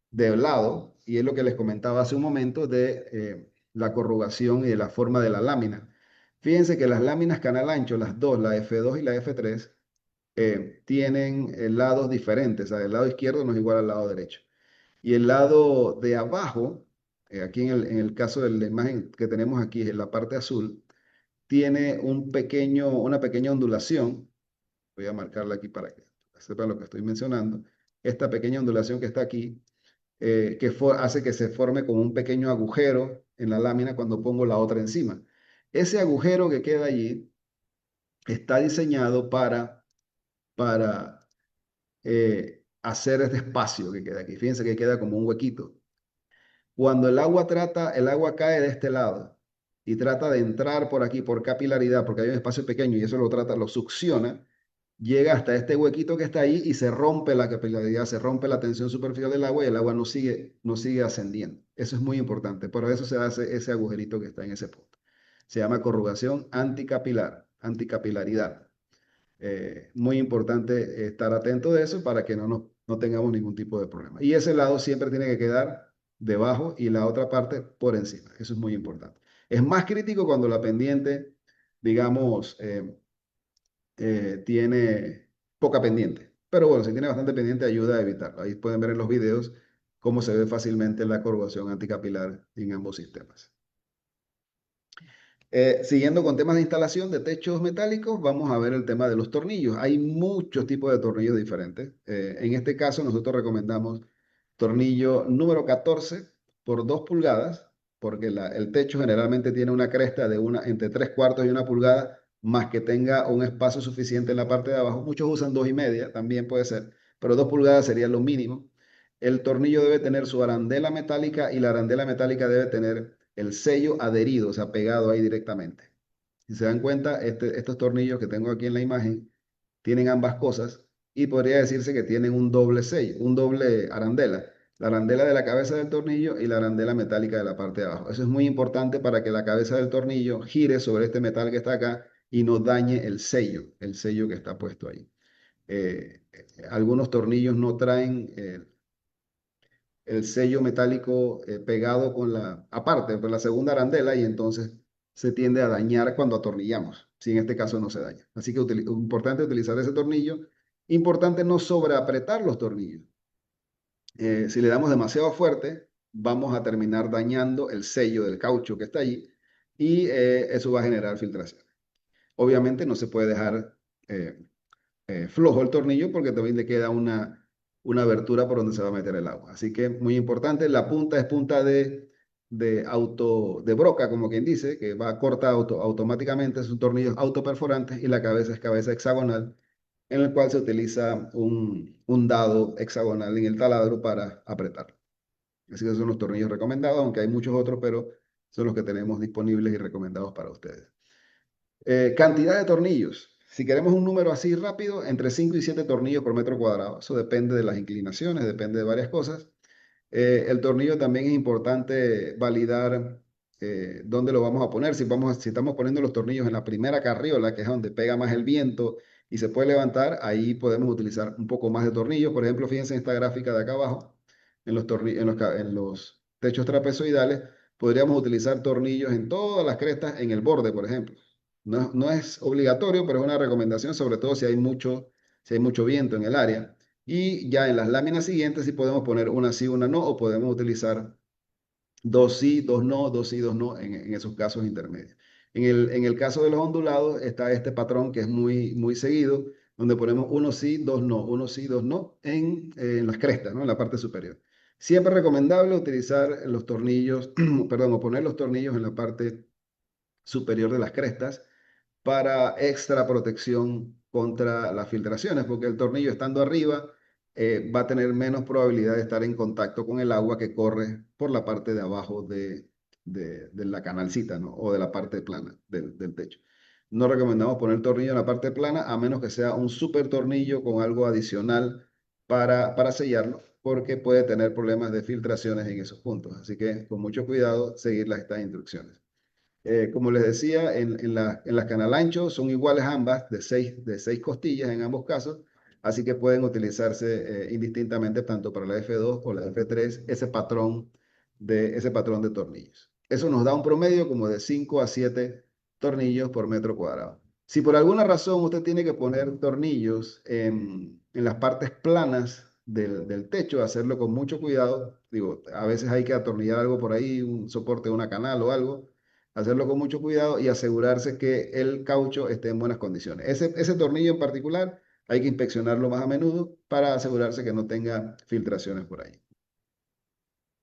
de lado, y es lo que les comentaba hace un momento de la corrugación y de la forma de la lámina. Fíjense que las láminas canal ancho, las dos, la F2 y la F3, tienen lados diferentes. O sea, el lado izquierdo no es igual al lado derecho. Y el lado de abajo, aquí en el caso de la imagen que tenemos aquí, en la parte azul, tiene una pequeña ondulación. Voy a marcarla aquí para que sepan lo que estoy mencionando. Esta pequeña ondulación que está aquí, hace que se forme como un pequeño agujero en la lámina cuando pongo la otra encima. Ese agujero que queda allí está diseñado para hacer este espacio que queda aquí. Fíjense que queda como un huequito. Cuando el agua cae de este lado y trata de entrar por aquí por capilaridad, porque hay un espacio pequeño y eso lo succiona, llega hasta este huequito que está ahí y se rompe la capilaridad, se rompe la tensión superficial del agua y el agua no sigue ascendiendo. Eso es muy importante. Por eso se hace ese agujerito que está en ese punto. Se llama corrugación anticapilaridad. Muy importante estar atento de eso para que no tengamos ningún tipo de problema. Y ese lado siempre tiene que quedar debajo y la otra parte por encima. Eso es muy importante. Es más crítico cuando la pendiente, digamos, tiene poca pendiente. Pero bueno, si tiene bastante pendiente, ayuda a evitarlo. Ahí pueden ver en los videos cómo se ve fácilmente la corrugación anticapilar en ambos sistemas. Siguiendo con temas de instalación de techos metálicos, vamos a ver el tema de los tornillos. Hay muchos tipos de tornillos diferentes. En este caso, nosotros recomendamos tornillo número 14 por 2 pulgadas, porque el techo generalmente tiene una cresta de entre 3 cuartos y 1 pulgada, más que tenga un espacio suficiente en la parte de abajo. Muchos usan 2,5, también puede ser, pero 2 pulgadas sería lo mínimo. El tornillo debe tener su arandela metálica y la arandela metálica debe tener el sello adherido, o sea, pegado ahí directamente. Si se dan cuenta, estos tornillos que tengo aquí en la imagen tienen ambas cosas y podría decirse que tienen un doble sello, un doble arandela. La arandela de la cabeza del tornillo y la arandela metálica de la parte de abajo. Eso es muy importante para que la cabeza del tornillo gire sobre este metal que está acá y no dañe el sello que está puesto ahí. Algunos tornillos no traen el sello metálico pegado aparte, con la segunda arandela y entonces se tiende a dañar cuando atornillamos, si en este caso no se daña. Así que importante utilizar ese tornillo. Importante no sobreapretar los tornillos. Si le damos demasiado fuerte, vamos a terminar dañando el sello del caucho que está allí y eso va a generar filtración. Obviamente no se puede dejar eh, flojo el tornillo porque también le queda una abertura por donde se va a meter el agua. Así que muy importante, la punta es punta de broca, como quien dice, que va corta automáticamente, son tornillos autoperforantes y la cabeza es cabeza hexagonal, en el cual se utiliza un dado hexagonal en el taladro para apretar. Así que son los tornillos recomendados, aunque hay muchos otros, pero son los que tenemos disponibles y recomendados para ustedes. Cantidad de tornillos. Si queremos un número así rápido, entre 5 y 7 tornillos por metro cuadrado. Eso depende de las inclinaciones, depende de varias cosas. El tornillo también es importante validar dónde lo vamos a poner. Si estamos poniendo los tornillos en la primera carriola, que es donde pega más el viento y se puede levantar, ahí podemos utilizar un poco más de tornillos. Por ejemplo, fíjense en esta gráfica de acá abajo, en los techos trapezoidales, podríamos utilizar tornillos en todas las crestas en el borde, por ejemplo. No es obligatorio, pero es una recomendación, sobre todo si hay mucho viento en el área. Y ya en las láminas siguientes sí podemos poner una sí, una no, o podemos utilizar dos sí, dos no, dos sí, dos no en esos casos intermedios. En el caso de los ondulados está este patrón que es muy seguido, donde ponemos uno sí, dos no, uno sí, dos no en las crestas, ¿no? En la parte superior. Siempre recomendable utilizar los tornillos, perdón, o poner los tornillos en la parte superior de las crestas para extra protección contra las filtraciones, porque el tornillo estando arriba va a tener menos probabilidad de estar en contacto con el agua que corre por la parte de abajo de la canalcita, ¿no? O de la parte plana del techo. No recomendamos poner el tornillo en la parte plana a menos que sea un super tornillo con algo adicional para sellarlo, porque puede tener problemas de filtraciones en esos puntos. Así que con mucho cuidado seguir estas instrucciones. Como les decía, en las canal ancho son iguales ambas, de seis costillas en ambos casos, así que pueden utilizarse indistintamente tanto para la F2 o la F3 ese patrón de tornillos. Eso nos da un promedio como de 5 a 7 tornillos por metro cuadrado. Si por alguna razón usted tiene que poner tornillos en las partes planas del techo, hacerlo con mucho cuidado, digo, a veces hay que atornillar algo por ahí, un soporte de una canal o algo, hacerlo con mucho cuidado y asegurarse que el caucho esté en buenas condiciones. Ese tornillo en particular hay que inspeccionarlo más a menudo para asegurarse que no tenga filtraciones por ahí.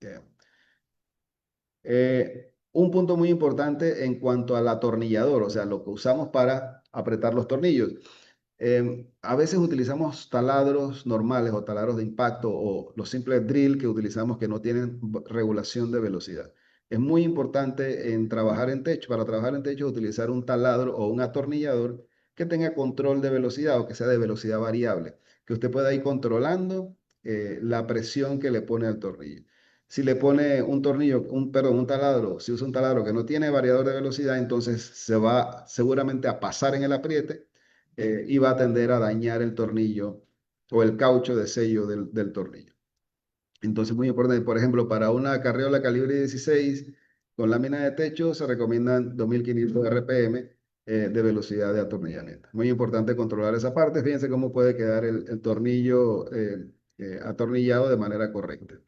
Yeah. Un punto muy importante en cuanto al atornillador, o sea, lo que usamos para apretar los tornillos. A veces utilizamos taladros normales o taladros de impacto o los simples drill que utilizamos que no tienen regulación de velocidad. Es muy importante para trabajar en techo, utilizar un taladro o un atornillador que tenga control de velocidad o que sea de velocidad variable, que usted pueda ir controlando la presión que le pone al tornillo. Si le pone un taladro, si usa un taladro que no tiene variador de velocidad, entonces se va seguramente a pasar en el apriete y va a tender a dañar el tornillo o el caucho de sello del tornillo. Entonces, muy importante, por ejemplo, para una carriola calibre 16 con lámina de techo se recomiendan 2500 RPM de velocidad de atornillamiento. Muy importante controlar esa parte. Fíjense cómo puede quedar el tornillo atornillado de manera correcta.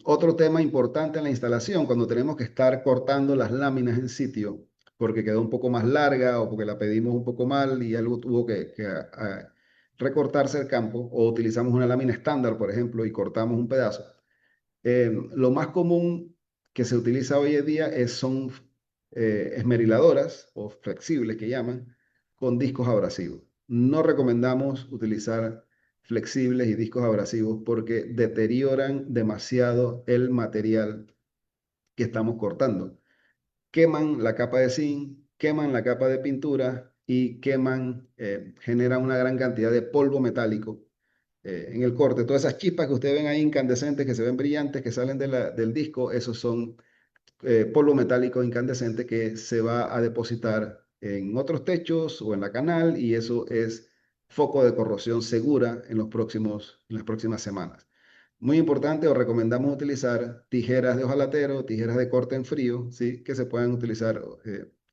Otro tema importante en la instalación, cuando tenemos que estar cortando las láminas en sitio, porque quedó un poco más larga o porque la pedimos un poco mal y algo tuvo que recortarse el campo, o utilizamos una lámina estándar, por ejemplo, y cortamos un pedazo. Lo más común que se utiliza hoy en día son esmeriladoras o flexibles que llaman, con discos abrasivos. No recomendamos utilizar flexibles y discos abrasivos porque deterioran demasiado el material que estamos cortando. Queman la capa de zinc, queman la capa de pintura y generan una gran cantidad de polvo metálico en el corte. Todas esas chispas que ustedes ven ahí incandescentes, que se ven brillantes, que salen del disco, esos son polvo metálico incandescente que se va a depositar en otros techos o en la canal, y eso es foco de corrosión segura en las próximas semanas. Muy importante, os recomendamos utilizar tijeras de hojalatero, tijeras de corte en frío, ¿sí? Que se pueden utilizar,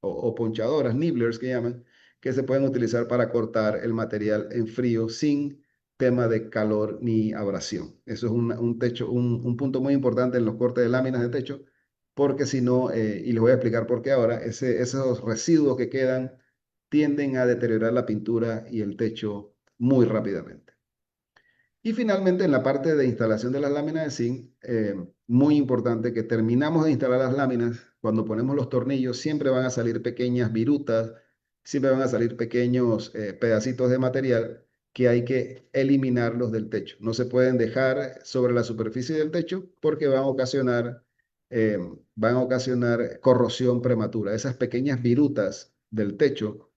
o ponchadoras, nibblers que llaman, que se pueden utilizar para cortar el material en frío sin tema de calor ni abrasión. Eso es un punto muy importante en los cortes de láminas de techo, porque si no, y les voy a explicar por qué ahora, esos residuos que quedan tienden a deteriorar la pintura y el techo muy rápidamente. Y finalmente, en la parte de instalación de las láminas de zinc, muy importante que terminamos de instalar las láminas, cuando ponemos los tornillos, siempre van a salir pequeñas virutas, siempre van a salir pequeños pedacitos de material que hay que eliminarlos del techo. No se pueden dejar sobre la superficie del techo porque eh, van a ocasionar corrosión prematura. Esas pequeñas virutas del techo,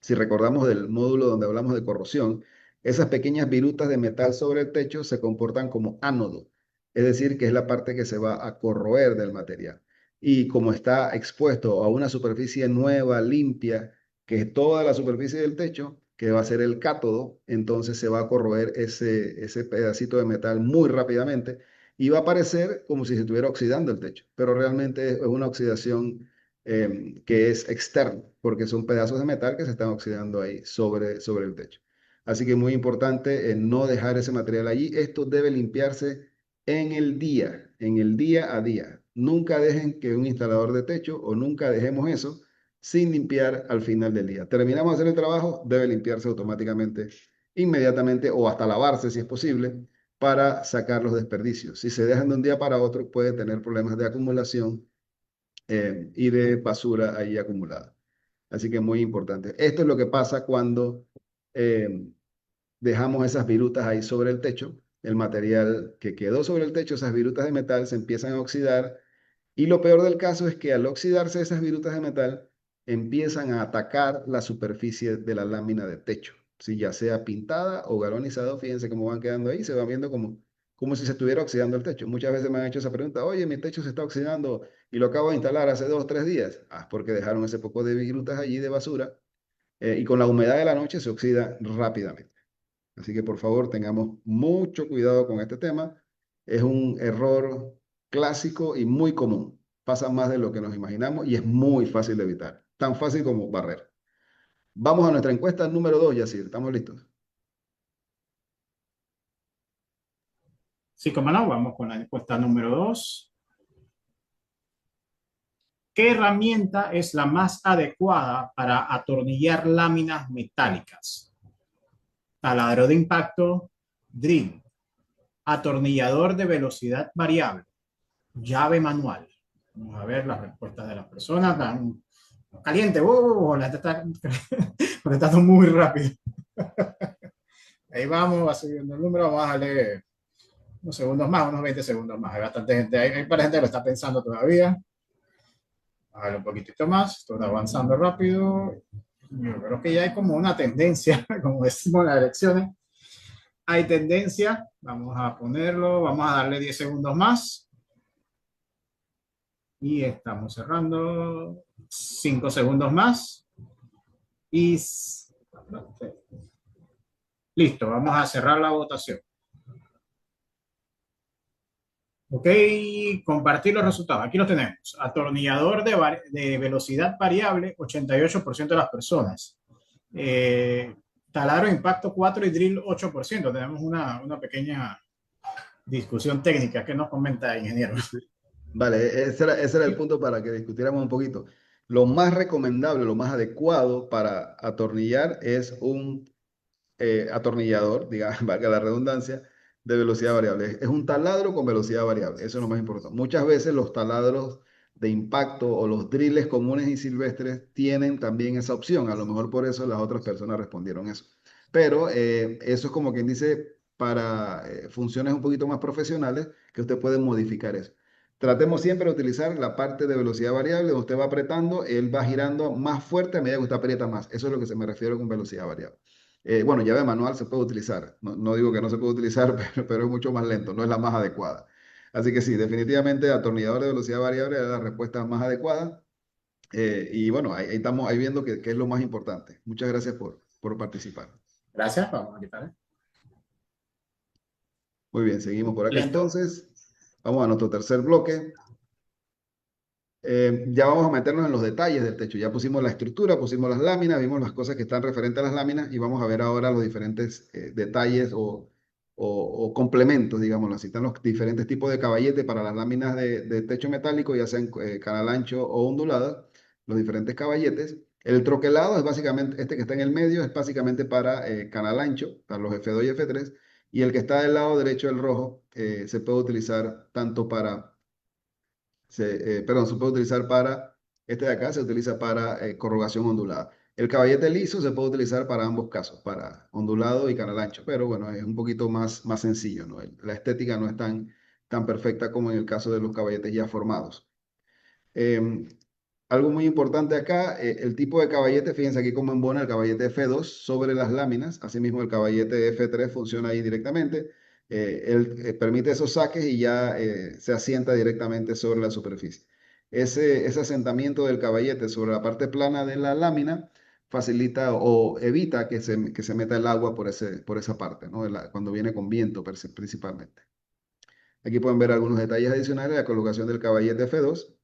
si recordamos del módulo donde hablamos de corrosión, esas pequeñas virutas de metal sobre el techo se comportan como ánodo, es decir, que es la parte que se va a corroer del material. Y como está expuesto a una superficie nueva, limpia, que es toda la superficie del techo, que va a ser el cátodo, entonces se va a corroer ese pedacito de metal muy rápidamente y va a parecer como si se estuviera oxidando el techo, pero realmente es una oxidación que es externo, porque son pedazos de metal que se están oxidando ahí sobre el techo. Así que muy importante no dejar ese material allí. Esto debe limpiarse en el día a día. Nunca dejen que un instalador de techo, o nunca dejemos eso sin limpiar al final del día. Terminamos de hacer el trabajo, debe limpiarse automáticamente, inmediatamente, o hasta lavarse si es posible, para sacar los desperdicios. Si se dejan de un día para otro, puede tener problemas de acumulación y de basura ahí acumulada. Así que muy importante. Esto es lo que pasa cuando eh, dejamos esas virutas ahí sobre el techo. El material que quedó sobre el techo, esas virutas de metal, se empiezan a oxidar, y lo peor del caso es que al oxidarse esas virutas de metal, empiezan a atacar la superficie de la lámina de techo. Si ya sea pintada o galvanizado, fíjense cómo van quedando ahí, se van viendo como si se estuviera oxidando el techo. Muchas veces me han hecho esa pregunta: oye, mi techo se está oxidando y lo acabo de instalar hace 2 o 3 días. Ah, es porque dejaron ese poco de virutas allí de basura, y con la humedad de la noche se oxida rápidamente. Así que por favor tengamos mucho cuidado con este tema. Es un error clásico y muy común. Pasa más de lo que nos imaginamos y es muy fácil de evitar. Tan fácil como barrer. Vamos a nuestra encuesta número 2, Yacir. ¿Estamos listos? Sí, como no, vamos con la encuesta número 2. ¿Qué herramienta es la más adecuada para atornillar láminas metálicas? Taladro de impacto, drill, atornillador de velocidad variable, llave manual. Vamos a ver las respuestas de las personas. Están caliente, la gente está contestando muy rápido. Ahí vamos, va subiendo el número, vamos a darle unos segundos más, unos 20 segundos más. Hay bastante gente, hay para gente que lo está pensando todavía. Vamos a darle un poquitito más, esto está avanzando rápido. Yo creo que ya hay como una tendencia, como decimos en las elecciones, hay tendencia. Vamos a ponerlo, vamos a darle 10 segundos más. Y estamos cerrando. 5 segundos más. Y listo, vamos a cerrar la votación. Ok, compartir los resultados. Aquí los tenemos. Atornillador de velocidad variable, 88% de las personas. Taladro de impacto 4 y drill 8%. Tenemos una pequeña discusión técnica. ¿Qué nos comenta, ingeniero? Vale, ese era el punto para que discutiéramos un poquito. Lo más recomendable, lo más adecuado para atornillar es un atornillador, digamos, valga la redundancia, de velocidad variable. Es un taladro con velocidad variable, eso es lo más importante. Muchas veces los taladros de impacto o los drills comunes y silvestres tienen también esa opción. A lo mejor por eso las otras personas respondieron eso. Pero eso es como quien dice para funciones un poquito más profesionales que usted puede modificar eso. Tratemos siempre de utilizar la parte de velocidad variable, donde usted va apretando, él va girando más fuerte a medida que usted aprieta más. Eso es lo que se me refiere con velocidad variable. Bueno, llave manual se puede utilizar. No, no digo que no se puede utilizar, pero es mucho más lento, no es la más adecuada. Así que sí, definitivamente atornillador de velocidad variable es la respuesta más adecuada. Y bueno, ahí estamos ahí viendo que es lo más importante. Muchas gracias por participar. Gracias, vamos a quitar. Muy bien, seguimos por acá Listo. entonces. Vamos a nuestro tercer bloque. Ya vamos a meternos en los detalles del techo. Ya pusimos la estructura, pusimos las láminas, vimos las cosas que están referentes a las láminas y vamos a ver ahora los diferentes detalles o complementos, digámoslo así. Están los diferentes tipos de caballete para las láminas de techo metálico, ya sean canal ancho o onduladas, los diferentes caballetes. El troquelado es básicamente, este que está en el medio, es básicamente para canal ancho, para los F2 y F3. Y el que está del lado derecho, el rojo, se puede utilizar tanto para perdón, se puede utilizar para, este de acá se utiliza para corrugación ondulada. El caballete liso se puede utilizar para ambos casos, para ondulado y canal ancho, pero bueno, es un poquito más sencillo, ¿no? La estética no es tan perfecta como en el caso de los caballetes ya formados. Em, Algo muy importante acá, el tipo de caballete, fíjense aquí cómo embona el caballete F2 sobre las láminas, asimismo el caballete F3 funciona ahí directamente, él permite esos saques y ya se asienta directamente sobre la superficie. Ese asentamiento del caballete sobre la parte plana de la lámina facilita o evita que se meta el agua por esa parte, ¿no? Cuando viene con viento principalmente. Aquí pueden ver algunos detalles adicionales, la colocación del caballete F2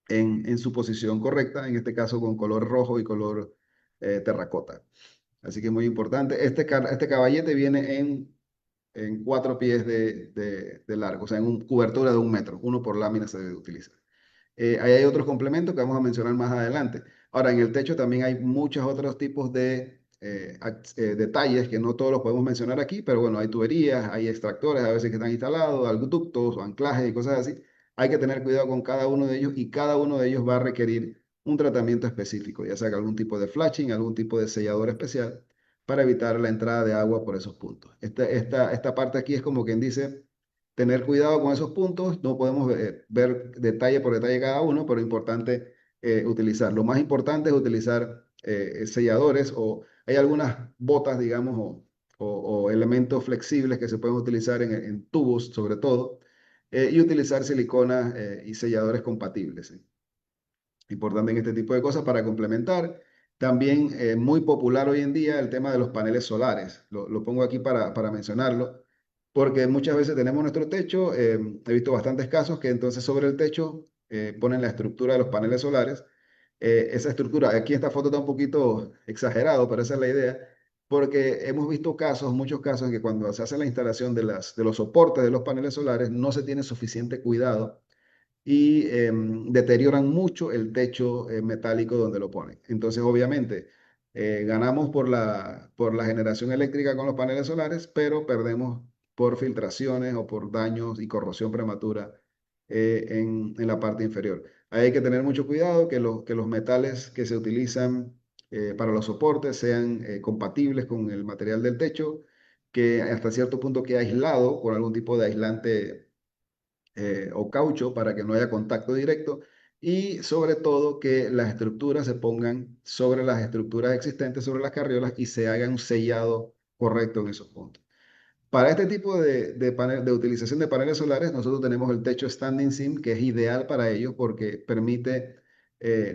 en su posición correcta, en este caso con color rojo y color terracota. Así que es muy importante. Este caballete viene en 4 pies de largo, o sea, en una cobertura de 1 metro. Uno por lámina se debe utilizar. Ahí hay otros complementos que vamos a mencionar más adelante. Ahora, en el techo también hay muchos otros tipos de detalles que no todos los podemos mencionar aquí, pero bueno, hay tuberías, hay extractores a veces que están instalados, ductos o anclajes y cosas así. Hay que tener cuidado con cada uno de ellos y cada uno de ellos va a requerir un tratamiento específico, ya sea que algún tipo de flashing, algún tipo de sellador especial para evitar la entrada de agua por esos puntos. Esta parte aquí es como quien dice tener cuidado con esos puntos. No podemos ver detalle por detalle cada uno, pero es importante utilizar. Lo más importante es utilizar selladores o hay algunas botas, digamos, o elementos flexibles que se pueden utilizar en tubos, sobre todo, y utilizar siliconas y selladores compatibles. ¿Sí? Importante en este tipo de cosas para complementar. También muy popular hoy en día el tema de los paneles solares. Lo pongo aquí para mencionarlo, porque muchas veces tenemos nuestro techo, he visto bastantes casos que entonces sobre el techo ponen la estructura de los paneles solares. Esa estructura, aquí esta foto está un poquito exagerado, pero esa es la idea, porque hemos visto casos, muchos casos, en que cuando se hace la instalación de los soportes de los paneles solares no se tiene suficiente cuidado y deterioran mucho el techo metálico donde lo ponen. Entonces, obviamente, ganamos por la generación eléctrica con los paneles solares, pero perdemos por filtraciones o por daños y corrosión prematura en la parte inferior. Ahí hay que tener mucho cuidado que los metales que se utilizan para los soportes sean compatibles con el material del techo, que hasta cierto punto quede aislado con algún tipo de aislante o caucho para que no haya contacto directo y sobre todo que las estructuras se pongan sobre las estructuras existentes, sobre las carriolas y se haga un sellado correcto en esos puntos. Para este tipo de utilización de paneles solares, nosotros tenemos el techo standing seam, que es ideal para ello porque permite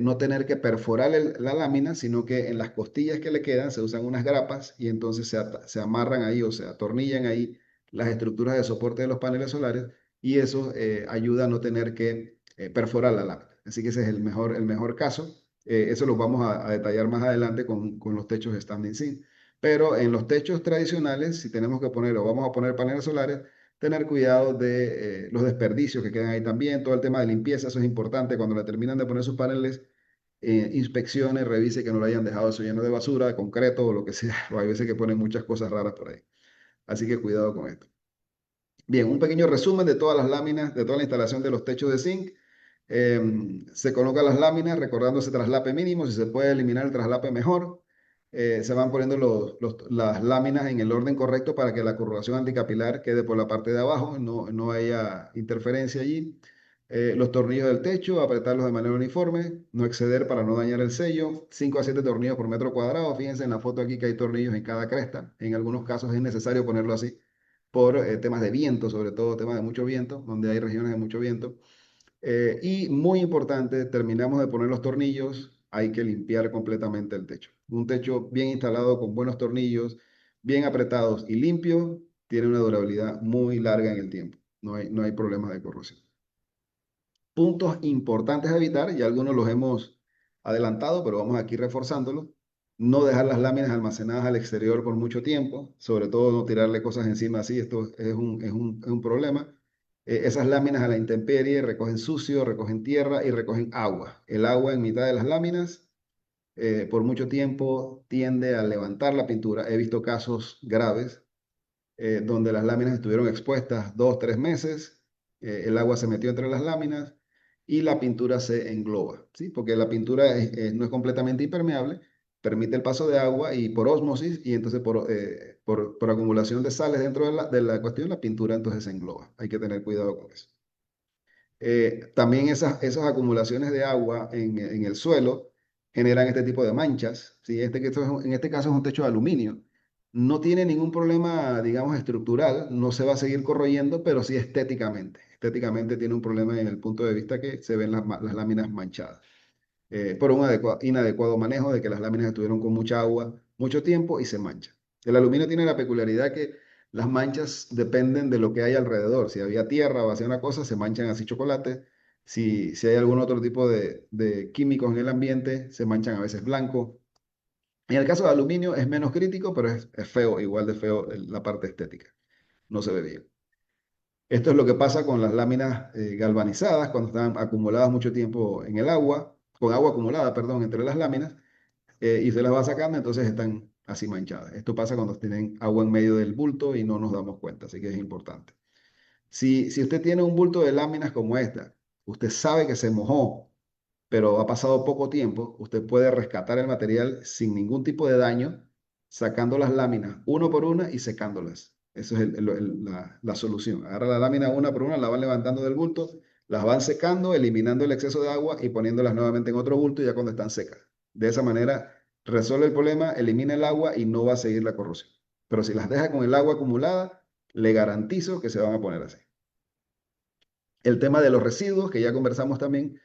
no tener que perforar la lámina, sino que en las costillas que le quedan se usan unas grapas y entonces se amarran ahí o se atornillan ahí las estructuras de soporte de los paneles solares y eso ayuda a no tener que perforar la lámina. Así que ese es el mejor caso. Eso lo vamos a detallar más adelante con los techos standing seam. Pero en los techos tradicionales, si tenemos que poner o vamos a poner paneles solares, tener cuidado de los desperdicios que quedan ahí también, todo el tema de limpieza, eso es importante. Cuando le terminan de poner sus paneles, inspeccione, revise que no lo hayan dejado eso lleno de basura, de concreto o lo que sea, o hay veces que ponen muchas cosas raras por ahí. Así que cuidado con esto. Bien, un pequeño resumen de todas las láminas, de toda la instalación de los techos de zinc. Se colocan las láminas recordando ese traslape mínimo, si se puede eliminar el traslape mejor. Se van poniendo las láminas en el orden correcto para que la corrugación anticapilar quede por la parte de abajo, no haya interferencia allí. Los tornillos del techo, apretarlos de manera uniforme, no exceder para no dañar el sello. 5 a 7 tornillos por metro cuadrado. Fíjense en la foto aquí que hay tornillos en cada cresta. En algunos casos es necesario ponerlo así por temas de viento, sobre todo temas de mucho viento, donde hay regiones de mucho viento. Y muy importante, terminamos de poner los tornillos, hay que limpiar completamente el techo. Un techo bien instalado con buenos tornillos, bien apretados y limpios, tiene una durabilidad muy larga en el tiempo. No hay problemas de corrosión. Puntos importantes a evitar, y algunos los hemos adelantado, pero vamos aquí reforzándolos. No dejar las láminas almacenadas al exterior por mucho tiempo, sobre todo no tirarle cosas encima así, esto es un problema. Esas láminas a la intemperie recogen sucio, recogen tierra y recogen agua. El agua en mitad de las láminas por mucho tiempo tiende a levantar la pintura. He visto casos graves donde las láminas estuvieron expuestas 2, 3 meses, el agua se metió entre las láminas y la pintura se engloba, ¿sí? Porque la pintura no es completamente impermeable, permite el paso de agua y por ósmosis y entonces por acumulación de sales dentro de la cuestión, la pintura entonces se engloba. Hay que tener cuidado con eso. También esas acumulaciones de agua en el suelo generan este tipo de manchas, ¿sí? En este caso es un techo de aluminio. No tiene ningún problema, digamos, estructural, no se va a seguir corroyendo, pero sí estéticamente. Estéticamente tiene un problema en el punto de vista que se ven las láminas manchadas por un inadecuado manejo de que las láminas estuvieron con mucha agua mucho tiempo y se manchan. El aluminio tiene la peculiaridad que las manchas dependen de lo que hay alrededor. Si había tierra o hacía una cosa, se manchan así chocolate. Si hay algún otro tipo de químicos en el ambiente, se manchan a veces blanco. En el caso de aluminio es menos crítico, pero es feo, igual de feo la parte estética. No se ve bien. Esto es lo que pasa con las láminas galvanizadas cuando están acumuladas mucho tiempo en el agua, con agua acumulada, perdón, entre las láminas, y se las va sacando, entonces están así manchadas. Esto pasa cuando tienen agua en medio del bulto y no nos damos cuenta, así que es importante. Si usted tiene un bulto de láminas como esta, usted sabe que se mojó, pero ha pasado poco tiempo, usted puede rescatar el material sin ningún tipo de daño, sacando las láminas uno por una y secándolas. Esa es la solución. Agarra la lámina una por una, la van levantando del bulto, las van secando, eliminando el exceso de agua y poniéndolas nuevamente en otro bulto ya cuando están secas. De esa manera resuelve el problema, elimina el agua y no va a seguir la corrosión. Pero si las deja con el agua acumulada, le garantizo que se van a poner así. El tema de los residuos, que ya conversamos también,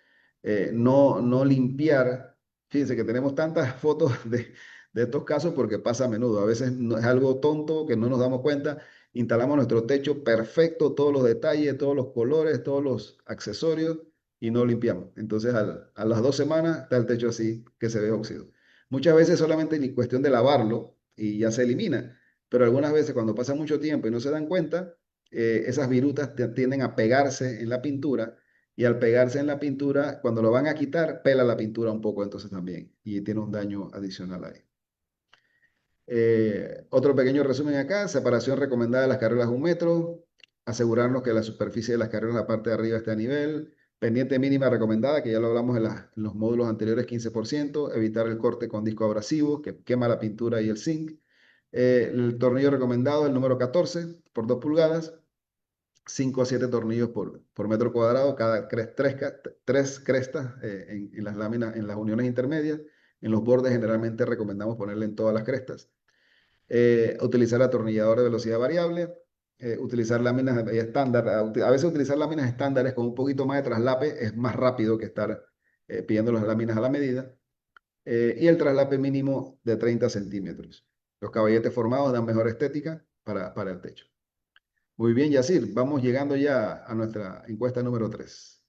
no limpiar. Fíjense que tenemos tantas fotos de estos casos porque pasa a menudo. A veces es algo tonto que no nos damos cuenta. Instalamos nuestro techo perfecto, todos los detalles, todos los colores, todos los accesorios y no limpiamos. Entonces a las 2 semanas está el techo así que se ve óxido. Muchas veces solamente es cuestión de lavarlo y ya se elimina. Pero algunas veces cuando pasa mucho tiempo y no se dan cuenta, esas virutas tienden a pegarse en la pintura y al pegarse en la pintura, cuando lo van a quitar, pela la pintura un poco entonces también y tiene un daño adicional ahí. Otro pequeño resumen acá, separación recomendada de las carreras 1 metro, asegurarnos que la superficie de las carreras, la parte de arriba esté a nivel, pendiente mínima recomendada, que ya lo hablamos en los módulos anteriores, 15%, evitar el corte con disco abrasivo, que quema la pintura y el zinc. El tornillo recomendado, el número 14 por 2 pulgadas, 5 a 7 tornillos por metro cuadrado, cada tres crestas en las láminas, en las uniones intermedias. En los bordes generalmente recomendamos ponerle en todas las crestas. Utilizar atornillador de velocidad variable. Utilizar láminas estándar. A veces utilizar láminas estándares con un poquito más de traslape es más rápido que estar pidiendo las láminas a la medida. Y el traslape mínimo de 30 centímetros. Los caballetes formados dan mejor estética para el techo. Muy bien, Yacir, vamos llegando ya a nuestra encuesta número 3.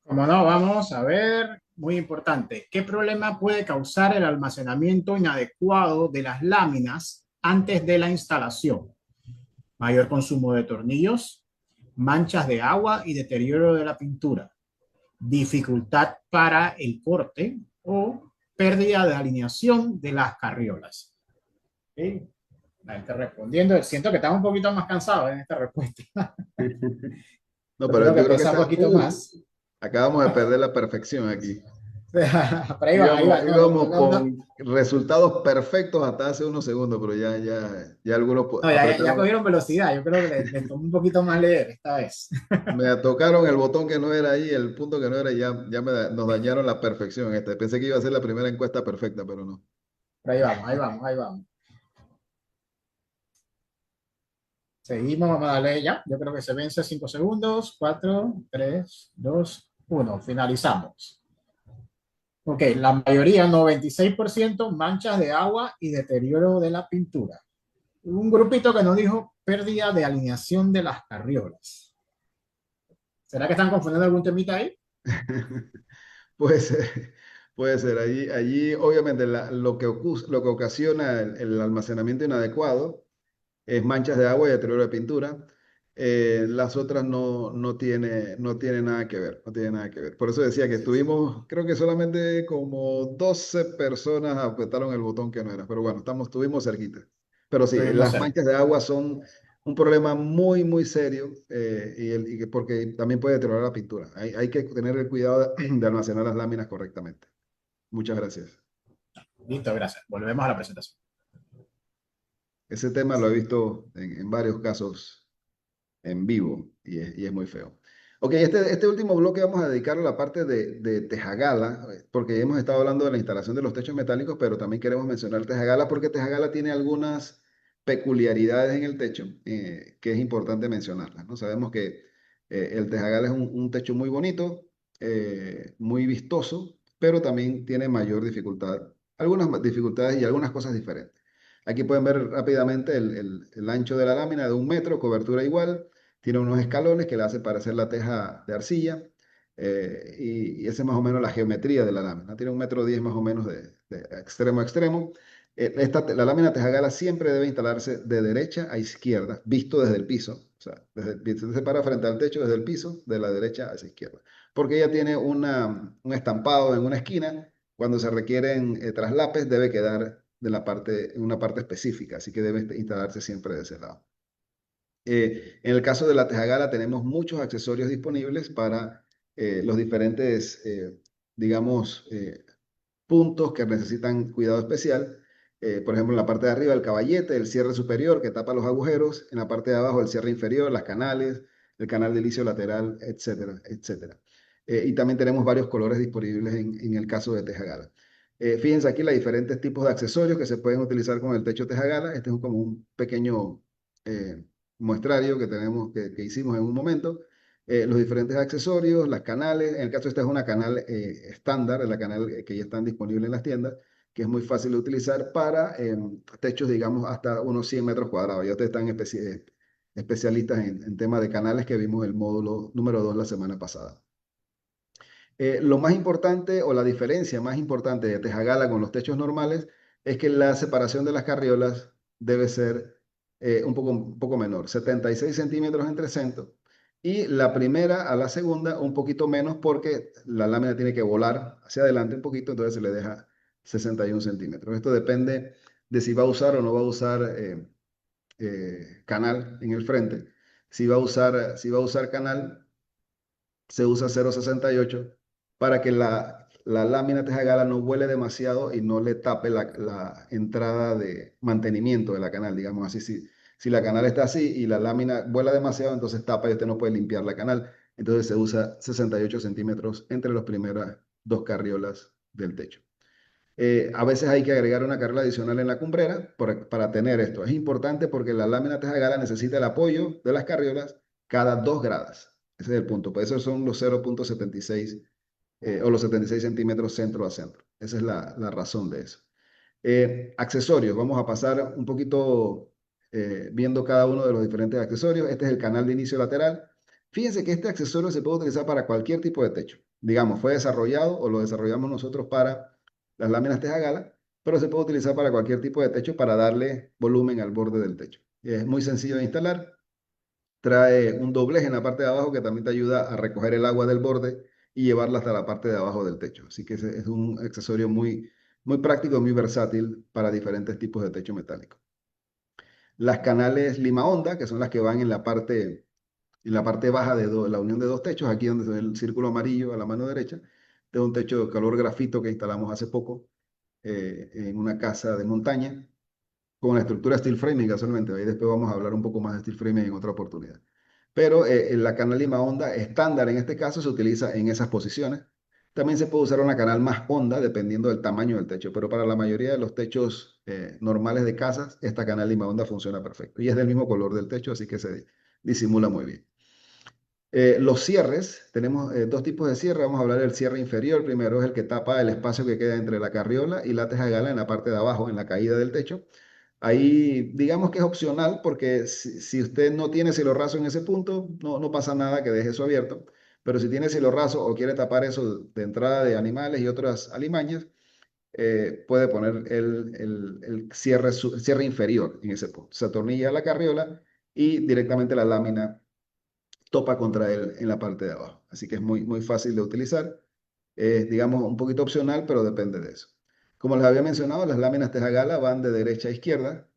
Como no, vamos a ver, muy importante, ¿qué problema puede causar el almacenamiento inadecuado de las láminas antes de la instalación? mayor consumo de tornillos, manchas de agua y deterioro de la pintura, dificultad para el corte o pérdida de alineación de las carriolas. ¿Sí? La gente respondiendo, siento que estamos un poquito más cansados en esta respuesta. No, Yo pero tengo que yo creo que pensar un poquito más. acabamos de perder la perfección aquí. Pero ahí va. No, Íbamos con resultados perfectos hasta hace unos segundos, pero ya algunos no, ya apretaron, cogieron velocidad. Yo creo que les tomó un poquito más leer esta vez. me tocaron el botón que no era ahí, el punto que no era, y nos dañaron la perfección. Pensé que iba a ser la primera encuesta perfecta, pero no. Pero ahí vamos, ahí vamos, ahí vamos. Seguimos, vamos a darle ya. Yo creo que se vence 5 segundos. 4, 3, 2, 1. Finalizamos. Ok, la mayoría, 96% manchas de agua y deterioro de la pintura. Un grupito que nos dijo pérdida de alineación de las carriolas. ¿Será que están confundiendo algún temita ahí? Puede ser, puede ser. Allí obviamente, lo que ocasiona el almacenamiento inadecuado es manchas de agua y deterioro de pintura. Las otras no tiene nada que ver, no tiene nada que ver. Por eso decía que Sí, sí. estuvimos, creo que solamente como 12 personas apretaron el botón que no era, pero bueno, estuvimos cerquita. Pero sí, Estuvimos las cerca. manchas de agua son un problema muy, muy serio, porque también puede deteriorar la pintura. Hay que tener el cuidado de almacenar las láminas correctamente. Muchas gracias. Listo, gracias. Volvemos a la presentación. Ese tema lo he visto en varios casos en vivo y es muy feo. Ok, este último bloque vamos a dedicarlo a la parte de Tejagala, porque hemos estado hablando de la instalación de los techos metálicos, pero también queremos mencionar Tejagala porque Tejagala tiene algunas peculiaridades en el techo que es importante mencionarlas, ¿no? Sabemos que el Tejagala es un techo muy bonito, muy vistoso, pero también tiene mayor dificultad, dificultades y algunas cosas diferentes. Aquí pueden ver rápidamente el ancho de la lámina de 1 metro, cobertura igual, tiene unos escalones que le hacen parecer la teja de arcilla, y esa es más o menos la geometría de la lámina. Tiene 1,10 m más o menos de extremo a extremo. La lámina tejagala siempre debe instalarse de derecha a izquierda, visto desde el piso. O sea, se para frente al techo desde el piso, de la derecha hacia izquierda. Porque ella tiene un estampado en una esquina. Cuando se requieren traslapes, debe quedar en una parte específica, así que debe instalarse siempre de ese lado. En el caso de la tejagala tenemos muchos accesorios disponibles para los diferentes, digamos, puntos que necesitan cuidado especial. Por ejemplo, en la parte de arriba el caballete, el cierre superior que tapa los agujeros, en la parte de abajo el cierre inferior, las canales, el canal de ilicio lateral, etcétera, etcétera. Y también tenemos varios colores disponibles en el caso de tejagala. Fíjense aquí los diferentes tipos de accesorios que se pueden utilizar con el techo tejagala. Este es como un pequeño eh, muestrario que hicimos en un momento. Los diferentes accesorios, las canales. En el caso esta es una canal estándar, la canal que ya están disponibles en las tiendas, que es muy fácil de utilizar para techos, digamos, hasta unos 100 metros cuadrados. Ya ustedes están especialistas en temas de canales que vimos el módulo número 2 la semana pasada. Lo más importante o la diferencia más importante de Tejagala con los techos normales es que la separación de las carriolas debe ser un poco menor, 76 centímetros entre centros. Y la primera a la segunda un poquito menos porque la lámina tiene que volar hacia adelante un poquito, entonces se le deja 61 centímetros. Esto depende de si va a usar o no va a usar canal en el frente. Si va a usar canal, se usa 0,68 para que la lámina tejagala no vuele demasiado y no le tape la entrada de mantenimiento de la canal, digamos así. Si la canal está así y la lámina vuela demasiado, entonces tapa y usted no puede limpiar la canal. Entonces se usa 68 centímetros entre las primeras dos carriolas del techo. A veces hay que agregar una carriola adicional en la cumbrera para tener esto. Es importante porque la lámina tejagala necesita el apoyo de las carriolas cada 2 gradas. Ese es el punto. Por eso son los 0,76 o los 76 centímetros centro a centro. Esa es la razón de eso. Accesorios. Vamos a pasar un poquito viendo cada uno de los diferentes accesorios. Este es el canal de inicio lateral. Fíjense que este accesorio se puede utilizar para cualquier tipo de techo. Digamos, fue desarrollado o lo desarrollamos nosotros para las láminas tejagala, pero se puede utilizar para cualquier tipo de techo para darle volumen al borde del techo. Es muy sencillo de instalar. Trae un doblez en la parte de abajo que también te ayuda a recoger el agua del borde y llevarla hasta la parte de abajo del techo. Así que ese es un accesorio muy práctico, muy versátil para diferentes tipos de techo metálico. Las canales lima onda, que son las que van en la parte baja de la unión de dos techos, aquí donde se ve el círculo amarillo a la mano derecha, de un techo de color grafito que instalamos hace poco en una casa de montaña con la estructura steel framing casualmente. Ahí después vamos a hablar un poco más de steel framing en otra oportunidad. Pero en la canal lima onda estándar en este caso se utiliza en esas posiciones. También se puede usar una canal más honda dependiendo del tamaño del techo, pero para la mayoría de los techos normales de casas, esta canal lima onda funciona perfecto. Y es del mismo color del techo, así que se disimula muy bien. Los cierres, tenemos dos tipos de cierre. Vamos a hablar del cierre inferior. Primero es el que tapa el espacio que queda entre la carriola y la teja gala en la parte de abajo, en la caída del techo. Ahí digamos que es opcional porque si usted no tiene cielo raso en ese punto, no pasa nada que deje eso abierto. Pero si tiene cielo raso o quiere tapar eso de entrada de animales y otras alimañas, puede poner el cierre, cierre inferior en ese punto. Se atornilla la carriola y directamente la lámina topa contra él en la parte de abajo. Así que es muy fácil de utilizar. Es, digamos, un poquito opcional, pero depende de eso. Como les había mencionado, las láminas Teja-Gala van de derecha a izquierda,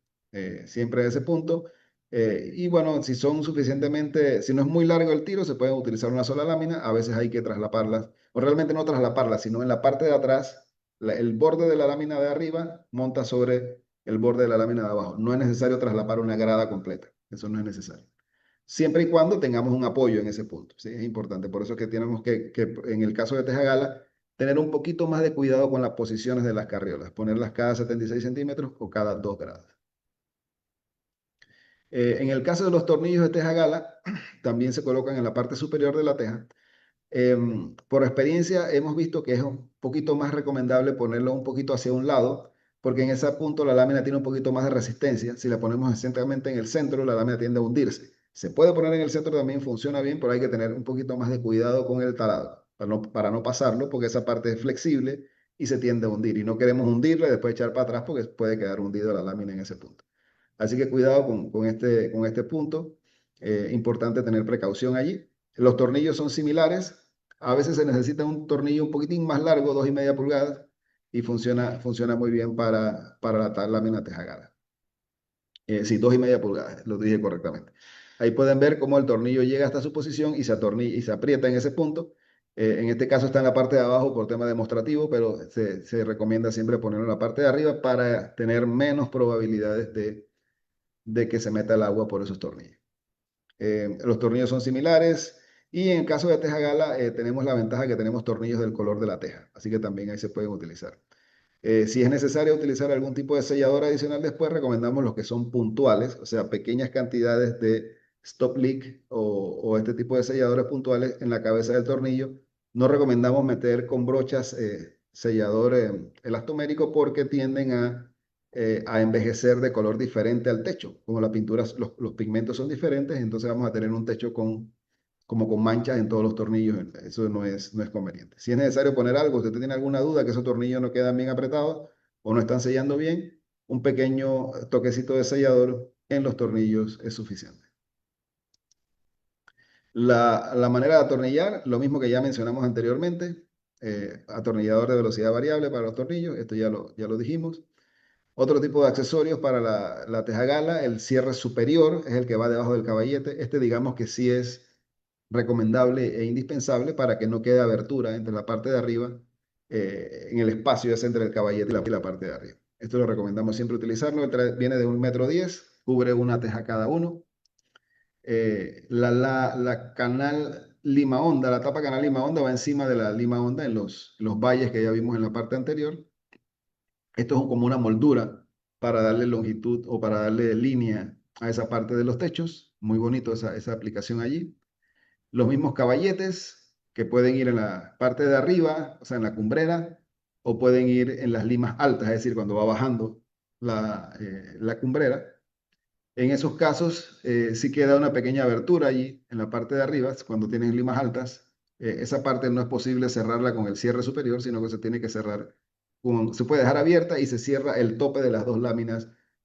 siempre a ese punto. Y bueno, si son suficientemente, si no es muy largo el tiro, se puede utilizar una sola lámina. A veces hay que traslaparlas, o realmente no traslaparlas, sino en la parte de atrás, el borde de la lámina de arriba monta sobre el borde de la lámina de abajo. No es necesario traslapar una grada completa. Eso no es necesario siempre y cuando tengamos un apoyo en ese punto. ¿Sí? Es importante. Por eso es que tenemos en el caso de Teja Gala, tener un poquito más de cuidado con las posiciones de las carriolas, ponerlas cada 76 centímetros o cada 2 grados. En el caso de los tornillos de Teja Gala, también se colocan en la parte superior de la teja. Por experiencia hemos visto que es un poquito más recomendable ponerlo un poquito hacia un lado, porque en ese punto la lámina tiene un poquito más de resistencia. Si la ponemos exactamente en el centro, la lámina tiende a hundirse. Se puede poner en el centro también, funciona bien, pero hay que tener un poquito más de cuidado con el talado, para no pasarlo, porque esa parte es flexible y se tiende a hundir. Y no queremos hundirla y después echar para atrás porque puede quedar hundido la lámina en ese punto. Así que cuidado con este punto. Importante tener precaución allí. Los tornillos son similares. A veces se necesita un tornillo un poquitín más largo, 2,5 pulgadas, y funciona muy bien para la lámina tejagada. Sí, 2,5 pulgadas, lo dije correctamente. Ahí pueden ver cómo el tornillo llega hasta su posición y se atornilla y se aprieta en ese punto. En este caso está en la parte de abajo por tema demostrativo, pero se recomienda siempre ponerlo en la parte de arriba para tener menos probabilidades de que se meta el agua por esos tornillos. Los tornillos son similares y en el caso de teja gala tenemos la ventaja que tenemos tornillos del color de la teja, así que también ahí se pueden utilizar. Si es necesario utilizar algún tipo de sellador adicional después, recomendamos los que son puntuales, o sea, pequeñas cantidades de stop leak o este tipo de selladores puntuales en la cabeza del tornillo. No recomendamos meter con brochas sellador elastomérico porque tienden a envejecer de color diferente al techo. Como la pintura, los pigmentos son diferentes, entonces vamos a tener un techo como con manchas en todos los tornillos. Eso no es conveniente. Si es necesario poner algo, si usted tiene alguna duda que esos tornillos no quedan bien apretados o no están sellando bien, un pequeño toquecito de sellador en los tornillos es suficiente. La manera de atornillar, lo mismo que ya mencionamos anteriormente, atornillador de velocidad variable para los tornillos, esto ya lo dijimos. Otro tipo de accesorios para la teja gala, el cierre superior es el que va debajo del caballete. Este digamos que sí es recomendable e indispensable para que no quede abertura entre la parte de arriba, en el espacio ese entre el caballete y la parte de arriba. Esto lo recomendamos siempre utilizarlo. Viene de 1,10 m, cubre una teja cada uno. La canal Lima Honda, la tapa canal Lima Honda va encima de la Lima Honda en los valles que ya vimos en la parte anterior. Esto es como una moldura para darle longitud o para darle línea a esa parte de los techos. Muy bonito esa aplicación allí. Los mismos caballetes que pueden ir en la parte de arriba, o sea, en la cumbrera, o pueden ir en las limas altas, es decir, cuando va bajando la cumbrera. En esos casos, sí queda una pequeña abertura allí en la parte de arriba, cuando tienes limas altas. Esa parte no es posible cerrarla con el cierre superior, sino que se tiene que cerrar se puede dejar abierta y se cierra el tope de las dos láminas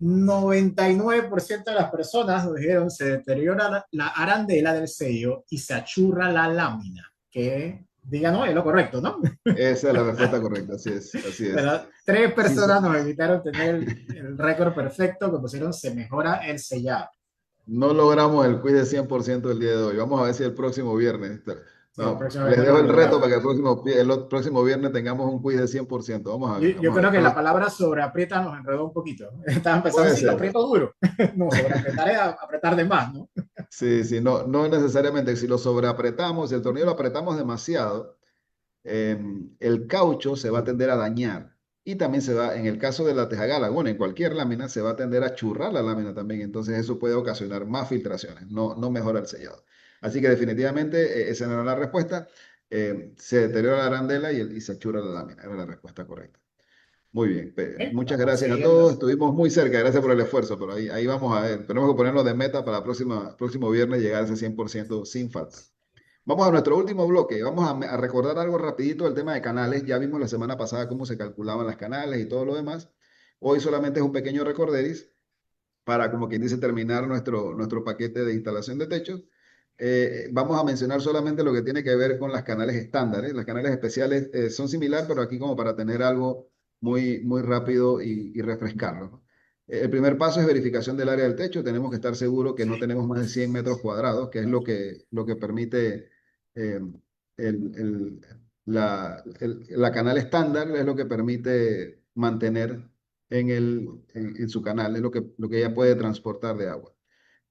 99% de las personas nos dijeron se deteriora la arandela del sello y se achurra la lámina. Que diga no, es lo correcto, ¿no? Esa es la respuesta correcta, así es, así es. Pero tres Sí, personas nos evitaron tener el récord perfecto que pusieron se mejora el sellado. no logramos el quiz de 100% el día de hoy. Vamos a ver si el próximo viernes. Sí, la No, próxima vez les lo dejo el reto logramos. para que el próximo viernes tengamos un quiz de 100%. Yo Vamos a creo ver. que la Pero palabra sobreaprieta nos enredó un poquito. Estaban pensando, puede sí, lo ser. aprieto duro. No, sobreapretar es apretar de más, ¿no? Sí, sí, no, no necesariamente. Si lo sobreapretamos, si el tornillo lo apretamos demasiado, el caucho se va a tender a dañar. Y también se va, en el caso de la tejagala, bueno, en cualquier lámina, se va a tender a churrar la lámina también. Entonces eso puede ocasionar más filtraciones, no, no mejora el sellado. Así que definitivamente esa no era la respuesta. Se deteriora la arandela y se achurra la lámina. Era la respuesta correcta. Muy bien, muchas Vamos a gracias a seguir. todos. Estuvimos muy cerca, gracias por el esfuerzo, pero ahí vamos a ver. Tenemos que ponerlo de meta para próximo viernes llegar a ese 100% sin falta. Vamos a nuestro último bloque. Vamos a recordar algo rapidito del tema de canales. Ya vimos la semana pasada cómo se calculaban las canales y todo lo demás. Hoy solamente es un pequeño recorderis para, como quien dice, terminar nuestro paquete de instalación de techos. Vamos a mencionar solamente lo que tiene que ver con las canales estándares. Las canales especiales son similares, pero aquí como para tener algo muy, muy rápido y refrescarlo, ¿no? El primer paso es verificación del área del techo. Tenemos que estar seguros que no tenemos más de 100 metros cuadrados, que es lo que permite eh, el- la canal estándar, es lo que permite mantener en su canal, es lo que ella puede transportar de agua.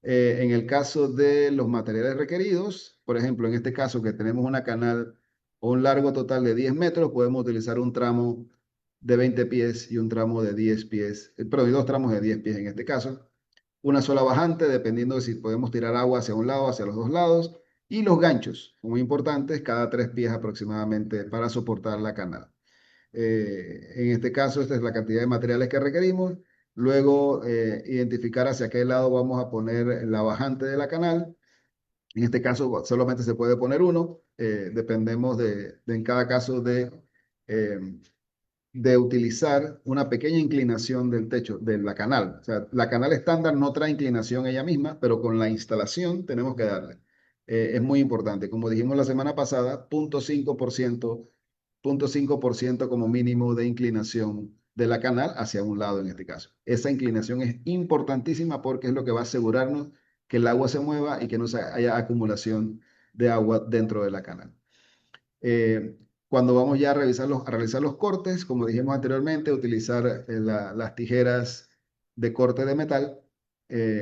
En el caso de los materiales requeridos, por ejemplo, en este caso que tenemos una canal o un largo total de 10 metros, podemos utilizar un tramo de 20 pies y un tramo de 10 pies, perdón, y dos tramos de 10 pies en este caso. Una sola bajante, dependiendo de si podemos tirar agua hacia un lado, hacia los dos lados. Y los ganchos, muy importantes, cada 3 pies aproximadamente para soportar la canal. En este caso, esta es la cantidad de materiales que requerimos. Luego, identificar hacia qué lado vamos a poner la bajante de la canal. En este caso, solamente se puede poner uno. Dependemos en cada caso eh, de utilizar una pequeña inclinación del techo, de la canal. O sea, la canal estándar no trae inclinación ella misma, pero con la instalación tenemos que darle. Es muy importante. Como dijimos la semana pasada, 0,5% como mínimo de inclinación de la canal hacia un lado en este caso. Esa inclinación es importantísima porque es lo que va a asegurarnos que el agua se mueva y que no haya acumulación de agua dentro de la canal. Eh, Cuando vamos ya a realizar los cortes, como dijimos anteriormente, utilizar las tijeras de corte de metal,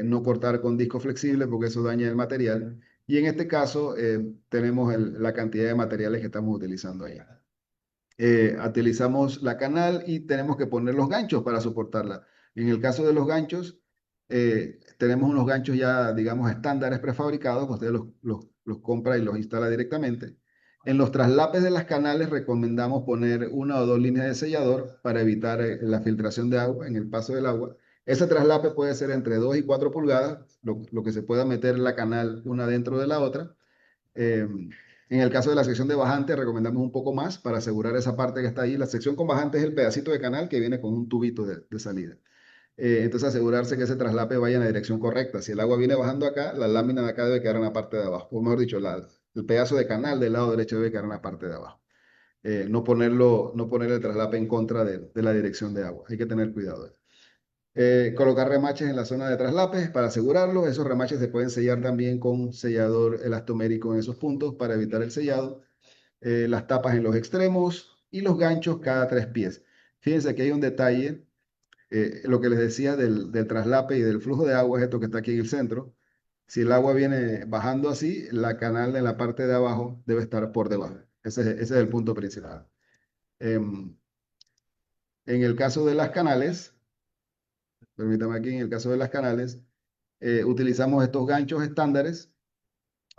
no cortar con disco flexible porque eso daña el material. Y en este caso tenemos la cantidad de materiales que estamos utilizando ahí. Utilizamos la canal y tenemos que poner los ganchos para soportarla. En el caso de los ganchos, tenemos unos ganchos ya, digamos, estándares prefabricados, que usted los compra y los instala directamente. En los traslapes de las canales recomendamos poner una o dos líneas de sellador para evitar la filtración de agua en el paso del agua. Ese traslape puede ser entre 2 y 4 pulgadas, lo que se pueda meter en la canal una dentro de la otra. En el caso de la sección de bajante, recomendamos un poco más para asegurar esa parte que está ahí. La sección con bajante es el pedacito de canal que viene con un tubito de salida. Entonces, asegurarse que ese traslape vaya en la dirección correcta. Si el agua viene bajando acá, la lámina de acá debe quedar en la parte de abajo. O mejor dicho, el pedazo de canal del lado derecho debe quedar en la parte de abajo. No poner el traslape en contra de la dirección de agua. Hay que tener cuidado. Colocar remaches en la zona de traslapes para asegurarlo. Esos remaches se pueden sellar también con sellador elastomérico en esos puntos para evitar el sellado. Las tapas en los extremos y los ganchos cada 3 pies. Fíjense que hay un detalle. Lo que les decía del traslape y del flujo de agua es esto que está aquí en el centro. Si el agua viene bajando así, la canal en la parte de abajo debe estar por debajo. Ese es el punto principal. Em, en el caso de las canales, permítame aquí, en el caso de las canales, utilizamos estos ganchos estándares,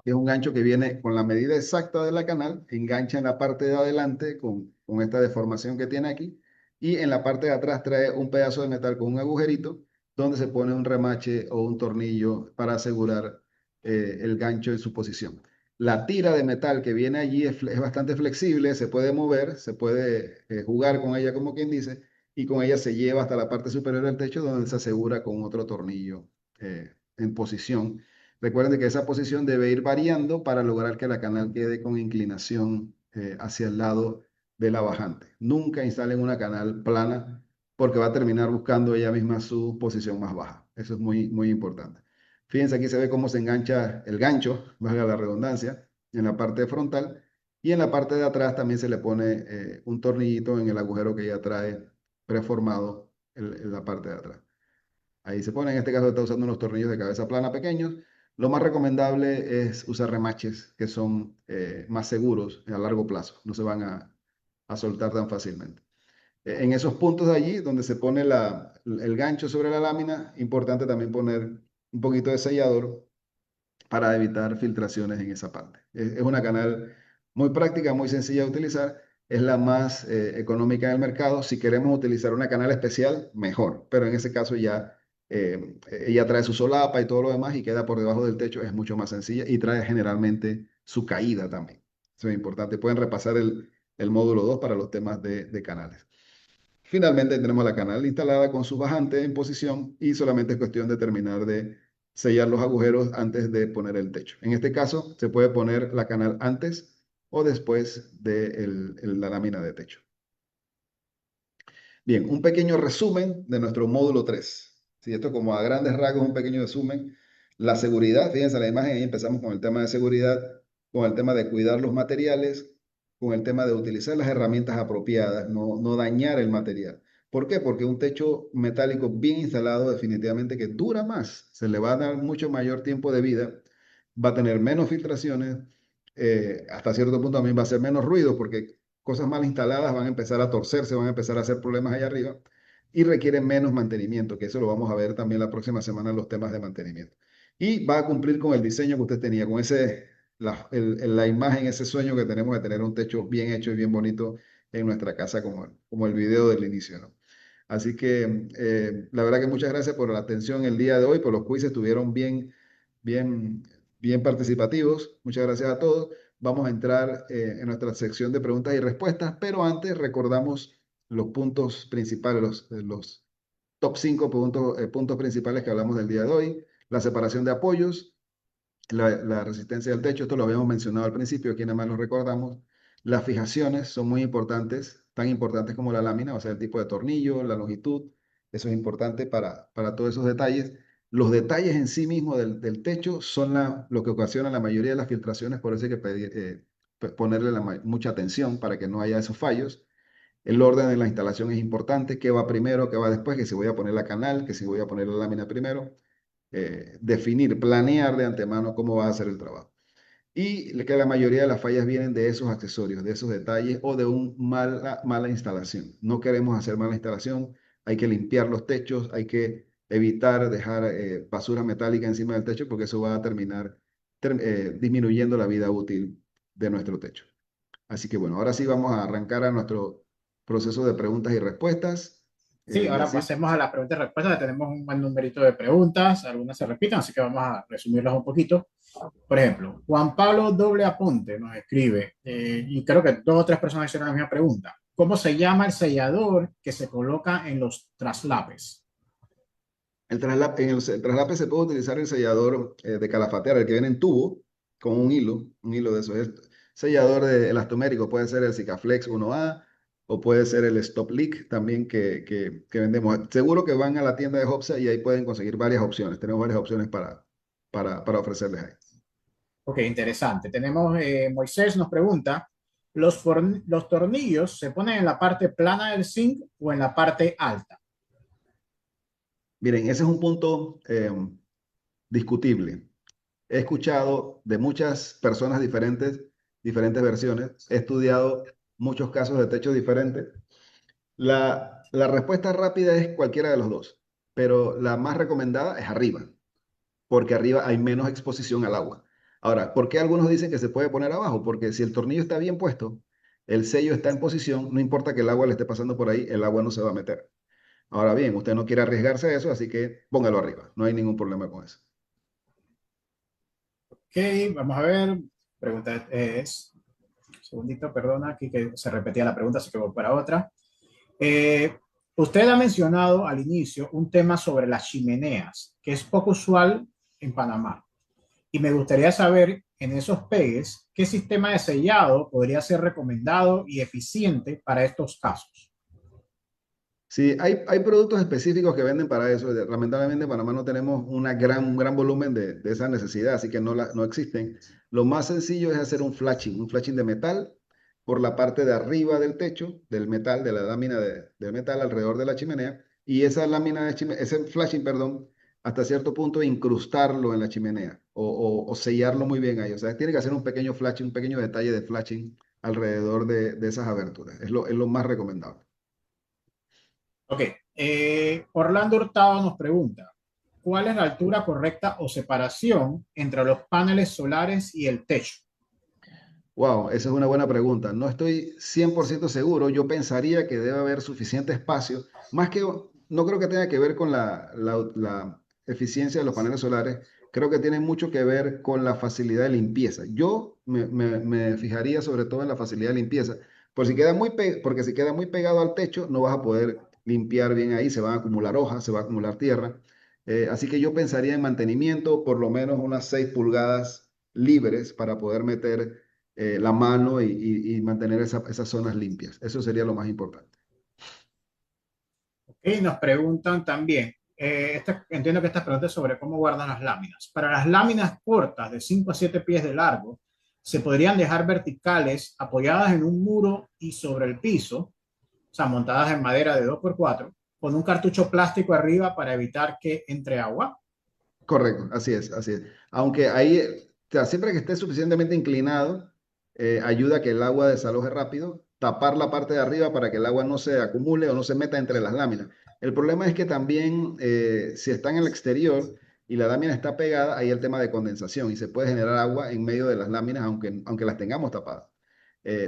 que es un gancho que viene con la medida exacta de la canal, engancha en la parte de adelante con esta deformación que tiene aquí, y en la parte de atrás trae un pedazo de metal con un agujerito, donde se pone un remache o un tornillo para asegurar el gancho en su posición. La tira de metal que viene allí es bastante flexible, se puede mover, se puede jugar con ella como quien dice, y con ella se lleva hasta la parte superior del techo donde se asegura con otro tornillo en posición. Recuerden que esa posición debe ir variando para lograr que la canal quede con inclinación hacia el lado de la bajante. Nunca instalen una canal plana porque va a terminar buscando ella misma su posición más baja. Eso es muy, muy importante. Fíjense, aquí se ve cómo se engancha el gancho, valga la redundancia, en la parte frontal. Y en la parte de atrás también se le pone un tornillito en el agujero que ya trae preformado en la parte de atrás. Ahí se pone, en este caso está usando unos tornillos de cabeza plana pequeños. Lo más recomendable es usar remaches que son más seguros a largo plazo, no se van a soltar tan fácilmente. En esos puntos de allí donde se pone el gancho sobre la lámina, importante también poner un poquito de sellador para evitar filtraciones en esa parte. Es una canal muy práctica, muy sencilla de utilizar, es la más económica del mercado. Si queremos utilizar una canal especial, mejor, pero en ese caso ya ella trae su solapa y todo lo demás y queda por debajo del techo, es mucho más sencilla y trae generalmente su caída también. Eso es importante. Pueden repasar el módulo 2 para los temas de canales. Finalmente tenemos la canal instalada con su bajante en posición y solamente es cuestión de terminar de sellar los agujeros antes de poner el techo. En este caso se puede poner la canal antes o después de la lámina de techo. Bien, un pequeño resumen de nuestro módulo 3. Sí, esto como a grandes rasgos un pequeño resumen. La seguridad, fíjense la imagen, ahí empezamos con el tema de seguridad, con el tema de cuidar los materiales, con el tema de utilizar las herramientas apropiadas, no dañar el material. ¿Por qué? Porque un techo metálico bien instalado definitivamente que dura más, se le va a dar mucho mayor tiempo de vida, va a tener menos filtraciones, hasta cierto punto también va a hacer menos ruido porque cosas mal instaladas van a empezar a torcerse, van a empezar a hacer problemas allá arriba y requieren menos mantenimiento, que eso lo vamos a ver también la próxima semana en los temas de mantenimiento. Y va a cumplir con el diseño que usted tenía, con la imagen, ese sueño que tenemos de tener un techo bien hecho y bien bonito en nuestra casa, como el video del inicio, ¿no? Así que la verdad que muchas gracias por la atención el día de hoy, por los quizzes, estuvieron bien, bien participativos. Muchas gracias a todos. Vamos a entrar en nuestra sección de preguntas y respuestas, pero antes recordamos los puntos principales, los top 5 puntos principales que hablamos del día de hoy. La separación de apoyos, la resistencia del techo, esto lo habíamos mencionado al principio, aquí nada más lo recordamos. Las fijaciones son muy importantes, tan importantes como la lámina, o sea, el tipo de tornillo, la longitud, eso es importante para todos esos detalles. Los detalles en sí mismos del techo son lo que ocasiona la mayoría de las filtraciones, por eso hay que ponerle mucha atención para que no haya esos fallos. El orden de la instalación es importante, qué va primero, qué va después, que si voy a poner la canal, que si voy a poner la lámina primero. Definir, planear de antemano cómo va a hacer el trabajo. Y que la mayoría de las fallas vienen de esos accesorios, de esos detalles o de una mala instalación. No queremos hacer mala instalación, hay que limpiar los techos, hay que evitar dejar basura metálica encima del techo porque eso va a terminar disminuyendo la vida útil de nuestro techo. Así que bueno, ahora sí vamos a arrancar a nuestro proceso de preguntas y respuestas. Sí, ahora Yacir. pasemos a las preguntas y respuestas. Tenemos un buen numerito de preguntas, algunas se repiten, así que vamos a resumirlas un poquito. Por ejemplo, Juan Pablo Doble Apunte nos escribe, y creo que dos o tres personas hicieron la misma pregunta. ¿Cómo se llama el sellador que se coloca en los traslapes? El traslape se puede utilizar el sellador de calafatera, el que viene en tubo, con un hilo de eso. Es sellador de elastomérico, puede ser el Sikaflex 1A o puede ser el Stop Leak también que vendemos. Seguro que van a la tienda de Hopsa y ahí pueden conseguir varias opciones. Tenemos varias opciones para ofrecerles ahí. Ok, interesante. Tenemos, Moisés nos pregunta, ¿los tornillos se ponen en la parte plana del zinc o en la parte alta? Miren, ese es un punto discutible. He escuchado de muchas personas diferentes versiones. He estudiado muchos casos de techos diferentes. La respuesta rápida es cualquiera de los dos, pero la más recomendada es arriba, porque arriba hay menos exposición al agua. Ahora, ¿por qué algunos dicen que se puede poner abajo? Porque si el tornillo está bien puesto, el sello está en posición, no importa que el agua le esté pasando por ahí, el agua no se va a meter. Ahora bien, usted no quiere arriesgarse a eso, así que póngalo arriba, no hay ningún problema con eso. Ok, vamos a ver. Pregunta es, un segundito, perdona, aquí que se repetía la pregunta, así que voy para otra. Usted ha mencionado al inicio un tema sobre las chimeneas, que es poco usual en Panamá. Y me gustaría saber en esos pegues qué sistema de sellado podría ser recomendado y eficiente para estos casos. Sí, hay productos específicos que venden para eso. Lamentablemente en Panamá no tenemos un gran volumen de esa necesidad, así que no existen. Lo más sencillo es hacer un flashing de metal por la parte de arriba del techo, del metal, de la lámina del metal alrededor de la chimenea, y esa lámina de chimenea, ese flashing, perdón, hasta cierto punto incrustarlo en la chimenea o sellarlo muy bien ahí. O sea, tiene que hacer un pequeño flashing, un pequeño detalle de flashing alrededor de esas aberturas. Es lo más recomendable. Ok, Orlando Hurtado nos pregunta, ¿cuál es la altura correcta o separación entre los paneles solares y el techo? Wow, esa es una buena pregunta. No estoy 100% seguro. Yo pensaría que debe haber suficiente espacio. No creo que tenga que ver con la eficiencia de los paneles solares. Creo que tiene mucho que ver con la facilidad de limpieza. Me fijaría sobre todo en la facilidad de limpieza. Porque si queda muy pegado al techo, no vas a poder limpiar bien ahí. Se van a acumular hojas, se va a acumular tierra. Así que yo pensaría en mantenimiento, por lo menos unas 6 pulgadas libres para poder meter la mano y mantener esas zonas limpias. Eso sería lo más importante. Y nos preguntan también, entiendo que esta pregunta es sobre cómo guardan las láminas. Para las láminas cortas de 5 a 7 pies de largo, se podrían dejar verticales apoyadas en un muro y sobre el piso, o sea, montadas en madera de 2x4 con un cartucho plástico arriba para evitar que entre agua. Correcto, así es, así es. Aunque ahí, o sea, siempre que esté suficientemente inclinado, ayuda a que el agua desaloje rápido, tapar la parte de arriba para que el agua no se acumule o no se meta entre las láminas. El problema es que también, si está en el exterior y la lámina está pegada, hay el tema de condensación y se puede generar agua en medio de las láminas, aunque las tengamos tapadas,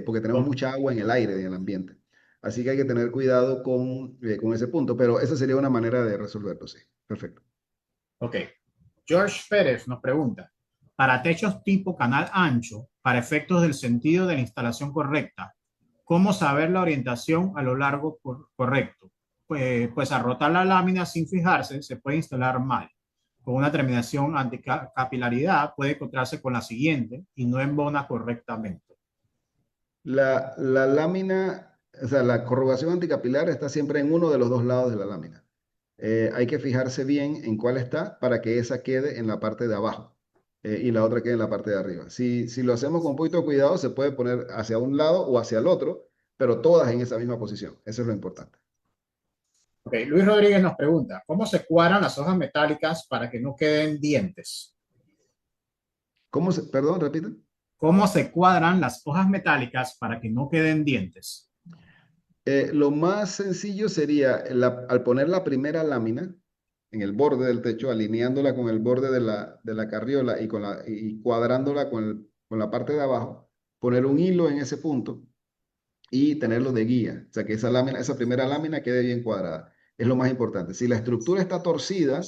porque tenemos O- mucha agua en el aire, en el ambiente. Así que hay que tener cuidado con ese punto, pero esa sería una manera de resolverlo, sí. Perfecto. ok. George Pérez nos pregunta, para techos tipo canal ancho, para efectos del sentido de la instalación correcta, ¿cómo saber la orientación a lo largo correcto? Pues al rotar la lámina sin fijarse se puede instalar mal. Con una terminación anticapilaridad puede encontrarse con la siguiente y no embona correctamente. La lámina, o sea, la corrugación anticapilar está siempre en uno de los dos lados de la lámina. Hay que fijarse bien en cuál está para que esa quede en la parte de abajo y la otra quede en la parte de arriba. Si lo hacemos con un poquito de cuidado, se puede poner hacia un lado o hacia el otro, pero todas en esa misma posición. Eso es lo importante. Ok, Luis Rodríguez nos pregunta, ¿cómo se cuadran las hojas metálicas para que no queden dientes? Perdón, repite. ¿Cómo se cuadran las hojas metálicas para que no queden dientes? Lo más sencillo sería al poner la primera lámina en el borde del techo, alineándola con el borde de la carriola y cuadrándola con la parte de abajo, poner un hilo en ese punto y tenerlo de guía. O sea, que esa primera lámina quede bien cuadrada. Es lo más importante. Si la estructura está torcida,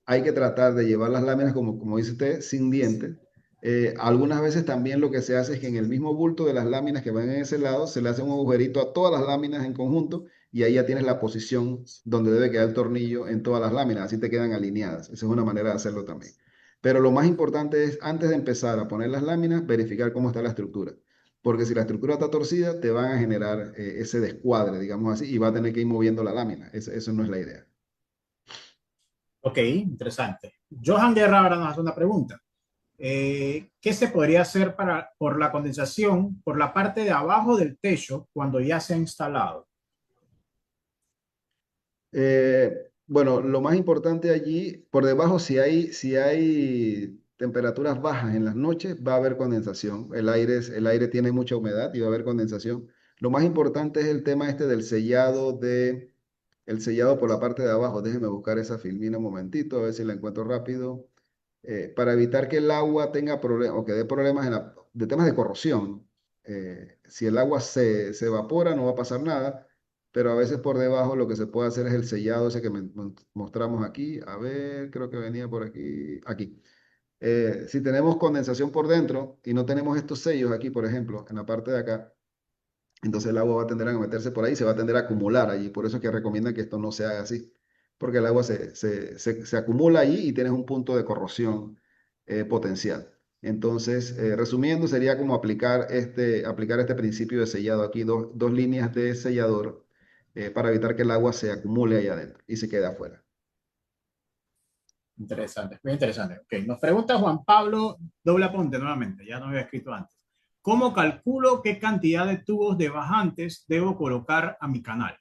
hay que tratar de llevar las láminas, como dice usted, sin dientes. Algunas veces también lo que se hace es que en el mismo bulto de las láminas que van en ese lado, se le hace un agujerito a todas las láminas en conjunto y ahí ya tienes la posición donde debe quedar el tornillo en todas las láminas. Así te quedan alineadas. Esa es una manera de hacerlo también. Pero lo más importante es, antes de empezar a poner las láminas, verificar cómo está la estructura. Porque si la estructura está torcida, te van a generar ese descuadre, digamos así, y va a tener que ir moviendo la lámina. Eso no es la idea. Ok, interesante. Johan Guerra ahora nos hace una pregunta. ¿Qué se podría hacer por la condensación por la parte de abajo del techo cuando ya se ha instalado? Bueno, lo más importante allí, por debajo, si hay temperaturas bajas en las noches, va a haber condensación. El aire tiene mucha humedad y va a haber condensación. Lo más importante es el tema este el sellado por la parte de abajo. Déjeme buscar esa filmina un momentito, a ver si la encuentro rápido. Para evitar que el agua tenga problemas o que dé problemas de temas de corrosión. Si el agua se evapora, no va a pasar nada, pero a veces por debajo lo que se puede hacer es el sellado ese que mostramos aquí. A ver, creo que venía por aquí. Aquí. Si tenemos condensación por dentro y no tenemos estos sellos aquí, por ejemplo, en la parte de acá, Entonces el agua va a tender a meterse por ahí, se va a tender a acumular allí. Por eso es que recomiendan que esto no se haga así, porque el agua se acumula allí y tienes un punto de corrosión potencial. Entonces, resumiendo, sería como aplicar este principio de sellado aquí, dos líneas de sellador para evitar que el agua se acumule ahí adentro y se quede afuera. Interesante, muy interesante. Ok, nos pregunta Juan Pablo Doble Aponte nuevamente, ya no había escrito antes. ¿Cómo calculo qué cantidad de tubos de bajantes debo colocar a mi canal?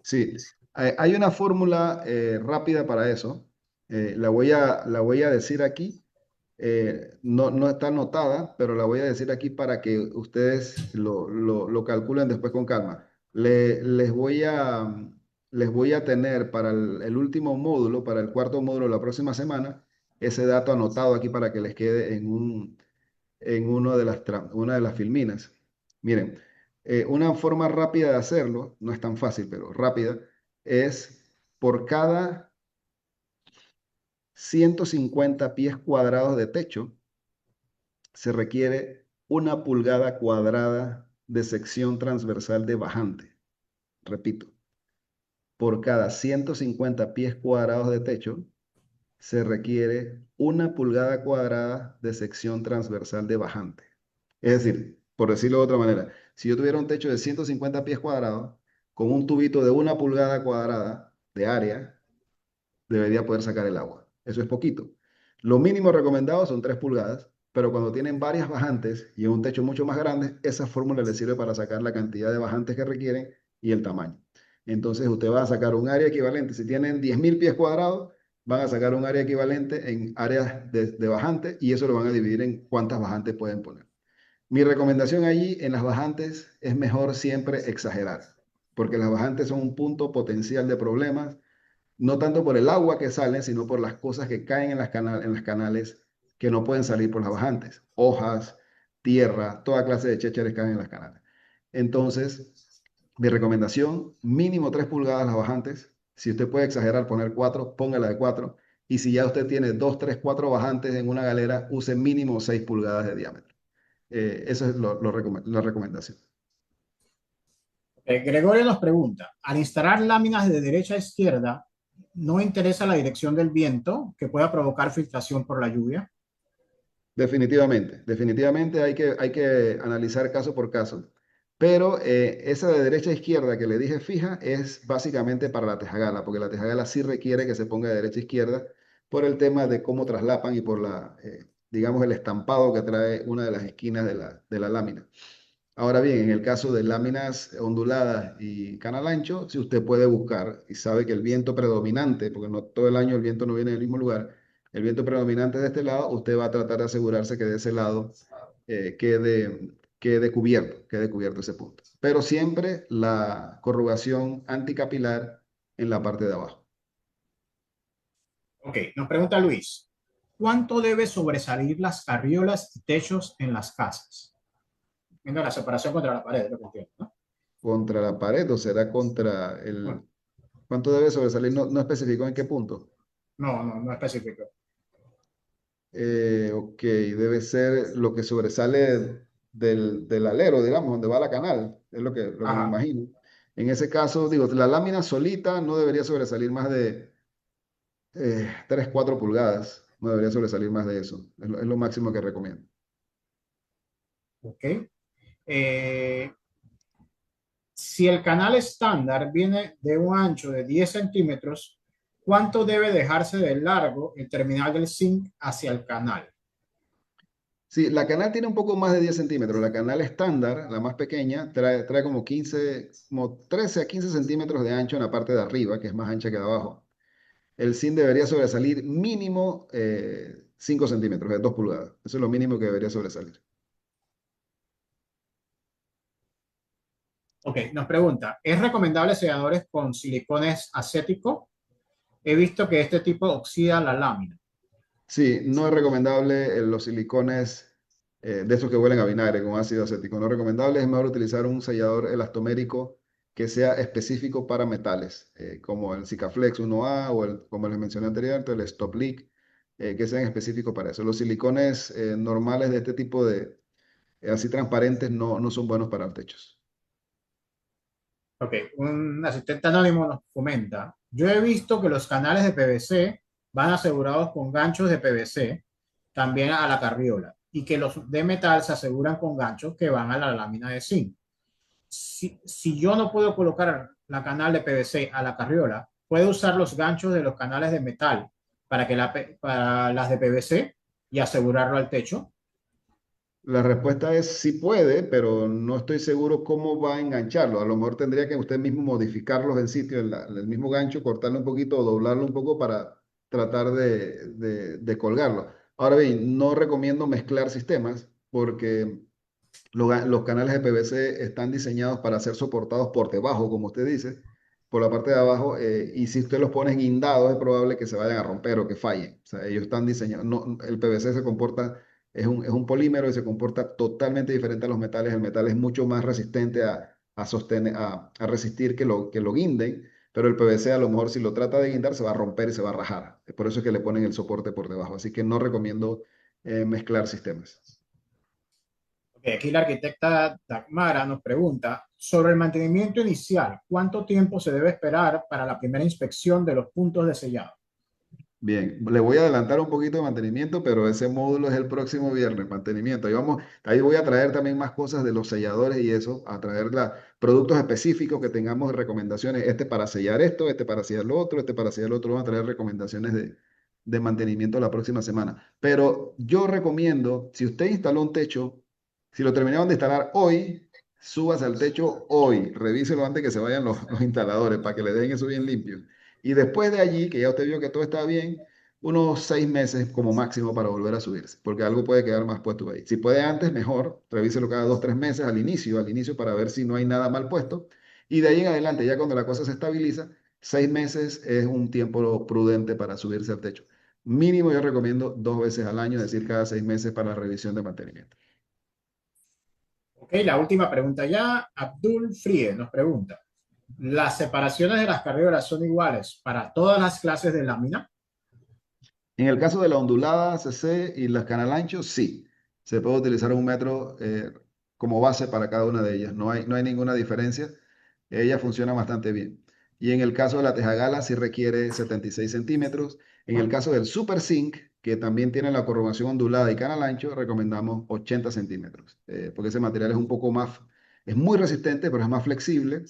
Sí, hay una fórmula rápida para eso. La voy a decir aquí. No está anotada, pero la voy a decir aquí para que ustedes lo calculen después con calma. Les voy a tener para el último módulo, para el cuarto módulo la próxima semana, ese dato anotado aquí para que les quede en una de las filminas. Miren, una forma rápida de hacerlo, no es tan fácil, pero rápida, es por cada 150 pies cuadrados de techo, se requiere 1 pulgada cuadrada de sección transversal de bajante. Repito, por cada 150 pies cuadrados de techo, se requiere 1 pulgada cuadrada de sección transversal de bajante. Es decir, por decirlo de otra manera, si yo tuviera un techo de 150 pies cuadrados, con un tubito de 1 pulgada cuadrada de área, debería poder sacar el agua. Eso es poquito. Lo mínimo recomendado son 3 pulgadas, pero cuando tienen varias bajantes y un techo mucho más grande, esa fórmula les sirve para sacar la cantidad de bajantes que requieren y el tamaño. Entonces usted va a sacar un área equivalente. Si tienen 10.000 pies cuadrados, van a sacar un área equivalente en áreas de bajantes y eso lo van a dividir en cuántas bajantes pueden poner. Mi recomendación allí en las bajantes es mejor siempre exagerar, porque las bajantes son un punto potencial de problemas no tanto por el agua que sale, sino por las cosas que caen en las canales que no pueden salir por las bajantes. Hojas, tierra, toda clase de chécheres caen en las canales. Entonces, mi recomendación, mínimo 3 pulgadas las bajantes. Si usted puede exagerar, poner 4, póngala de 4. Y si ya usted tiene 2, 3, 4 bajantes en una galera, use mínimo 6 pulgadas de diámetro. Eso es la recomendación. Gregorio nos pregunta, al instalar láminas de derecha a izquierda, ¿no interesa la dirección del viento que pueda provocar filtración por la lluvia? Definitivamente hay que analizar caso por caso. Pero esa de derecha a izquierda que le dije fija es básicamente para la tejagala, porque la tejagala sí requiere que se ponga de derecha a izquierda por el tema de cómo traslapan y por digamos, el estampado que trae una de las esquinas de la lámina. Ahora bien, en el caso de láminas onduladas y canal ancho, si usted puede buscar y sabe que el viento predominante, porque no todo el año el viento no viene del mismo lugar, el viento predominante es de este lado, usted va a tratar de asegurarse que de ese lado quede cubierto ese punto. Pero siempre la corrugación anticapilar en la parte de abajo. Ok, nos pregunta Luis, ¿cuánto debe sobresalir las carriolas y techos en las casas? Viendo la separación contra la pared, es lo que entiendo, ¿no? ¿Contra la pared o será contra Bueno, el... ¿Cuánto debe sobresalir? No especificó en qué punto. no específico. Ok, debe ser lo que sobresale del alero, digamos, donde va la canal, es lo que me Ajá, imagino. En ese caso, digo, la lámina solita no debería sobresalir más de 3, 4 pulgadas, no debería sobresalir más de eso, es lo máximo que recomiendo. ok. Eh, si el canal estándar viene de un ancho de 10 centímetros, ¿cuánto debe dejarse de largo el terminal del zinc hacia el canal? Sí, la canal tiene un poco más de 10 centímetros, la canal estándar, la más pequeña, trae como 15, como 13 a 15 centímetros de ancho en la parte de arriba, que es más ancha que de abajo. El zinc debería sobresalir mínimo 5 centímetros, 2 pulgadas. Eso es lo mínimo que debería sobresalir. Ok, nos pregunta, ¿es recomendable selladores con silicones acético? He visto que este tipo oxida la lámina. Sí, no es recomendable los silicones de esos que huelen a vinagre con ácido acético. No es recomendable, es mejor utilizar un sellador elastomérico que sea específico para metales, como el Sikaflex 1A o como les mencioné anteriormente, el Stop Leak, que sean específicos para eso. Los silicones normales de este tipo de así transparentes no son buenos para techos. Ok, un asistente anónimo nos comenta, yo he visto que los canales de PVC van asegurados con ganchos de PVC, también a la carriola, y que los de metal se aseguran con ganchos que van a la lámina de zinc. Si yo no puedo colocar la canal de PVC a la carriola, ¿puedo usar los ganchos de los canales de metal para las de PVC y asegurarlo al techo? La respuesta es sí puede, pero no estoy seguro cómo va a engancharlo. A lo mejor tendría que usted mismo modificarlos en sitio, en el mismo gancho, cortarlo un poquito o doblarlo un poco para tratar de colgarlo. Ahora bien, no recomiendo mezclar sistemas porque los canales de PVC están diseñados para ser soportados por debajo, como usted dice, por la parte de abajo, y si usted los pone guindados es probable que se vayan a romper o que fallen. O sea, ellos están diseñados, el PVC se comporta, es un polímero y se comporta totalmente diferente a los metales. El metal es mucho más resistente a sostener, a resistir que lo guinden, pero el PVC a lo mejor si lo trata de guindar se va a romper y se va a rajar. Por eso es que le ponen el soporte por debajo. Así que no recomiendo mezclar sistemas. Ok, aquí la arquitecta Dagmara nos pregunta sobre el mantenimiento inicial. ¿Cuánto tiempo se debe esperar para la primera inspección de los puntos de sellado? Bien, le voy a adelantar un poquito de mantenimiento, pero ese módulo es el próximo viernes, mantenimiento. Ahí voy a traer también más cosas de los selladores y eso, a traer productos específicos que tengamos recomendaciones, este para sellar esto, este para sellar lo otro, este para sellar lo otro, vamos a traer recomendaciones de mantenimiento la próxima semana. Pero yo recomiendo, si usted instaló un techo, si lo terminaron de instalar hoy, súbase al techo hoy, revíselo antes que se vayan los instaladores para que le dejen eso bien limpio. Y después de allí, que ya usted vio que todo está bien, unos 6 meses como máximo para volver a subirse, porque algo puede quedar más puesto ahí. Si puede antes, mejor, revíselo cada 2, 3 meses al inicio para ver si no hay nada mal puesto. Y de ahí en adelante, ya cuando la cosa se estabiliza, 6 meses es un tiempo prudente para subirse al techo. Mínimo yo recomiendo 2 veces al año, es decir, cada 6 meses para la revisión de mantenimiento. Ok, la última pregunta ya. Abdul Frie nos pregunta, ¿las separaciones de las carriolas son iguales para todas las clases de lámina? En el caso de la ondulada CC y las canal anchos, sí. Se puede utilizar 1 metro como base para cada una de ellas. No hay ninguna diferencia. Ella funciona bastante bien. Y en el caso de la Tejagala, sí requiere 76 centímetros. En el caso del Super Zinc, que también tiene la corrugación ondulada y canal ancho, recomendamos 80 centímetros. Porque ese material es un poco más, es muy resistente, pero es más flexible.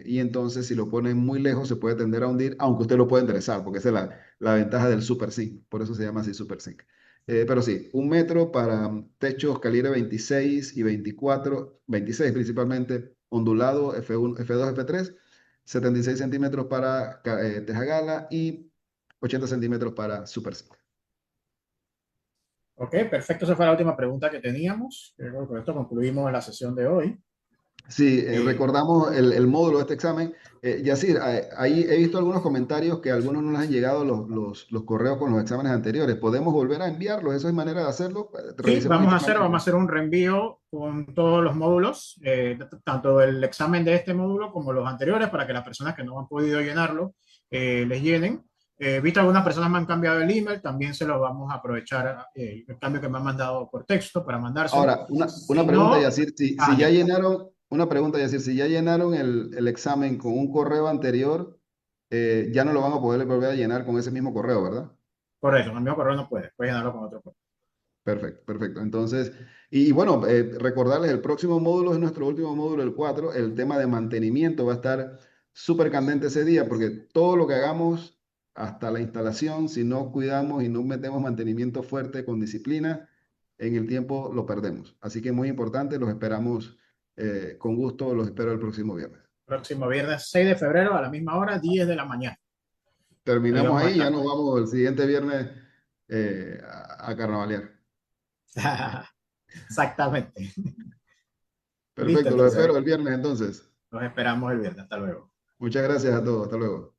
Y entonces, si lo ponen muy lejos, se puede tender a hundir, aunque usted lo puede enderezar, porque esa es la ventaja del Super Zinc, por eso se llama así Super Zinc. Pero sí, 1 metro para techos calibre 26 y 24, 26 principalmente, ondulado F1, F2, F3, 76 centímetros para teja gala y 80 centímetros para Super Zinc. Ok, perfecto. Esa fue la última pregunta que teníamos. Creo que con esto concluimos la sesión de hoy. Sí, Eh, recordamos el módulo de este examen. Yacir, ahí he visto algunos comentarios que a algunos no les han llegado los correos con los exámenes anteriores. ¿Podemos volver a enviarlos? ¿Eso es manera de hacerlo? sí, Revisemos vamos a internamente. hacer un reenvío con todos los módulos, tanto el examen de este módulo como los anteriores, para que las personas que no han podido llenarlo les llenen. Visto algunas personas me han cambiado el email, también se lo vamos a aprovechar el cambio que me han mandado por texto para mandárselo. Ahora, una Si pregunta, no, Yacir, si ya ya, llenaron, una pregunta, Yacir, si ya llenaron el examen con un correo anterior, ya no lo van a poder volver a llenar con ese mismo correo, ¿verdad? correcto, con el mismo correo no puedes llenarlo con otro correo. Perfecto, perfecto. Entonces, y bueno, recordarles, el próximo módulo es nuestro último módulo, el 4. El tema de mantenimiento va a estar súper candente ese día, porque todo lo que hagamos hasta la instalación, si no cuidamos y no metemos mantenimiento fuerte con disciplina, en el tiempo lo perdemos. Así que muy importante, los esperamos con gusto, los espero el próximo viernes. Próximo viernes 6 de febrero a la misma hora, 10 de la mañana. Ahí Terminamos vamos a ahí, ya estar. nos vamos el siguiente viernes a carnavalear. Exactamente. Listo, Perfecto, los entonces. espero el viernes entonces. Los esperamos el viernes. Hasta luego. Muchas gracias a todos. Hasta luego.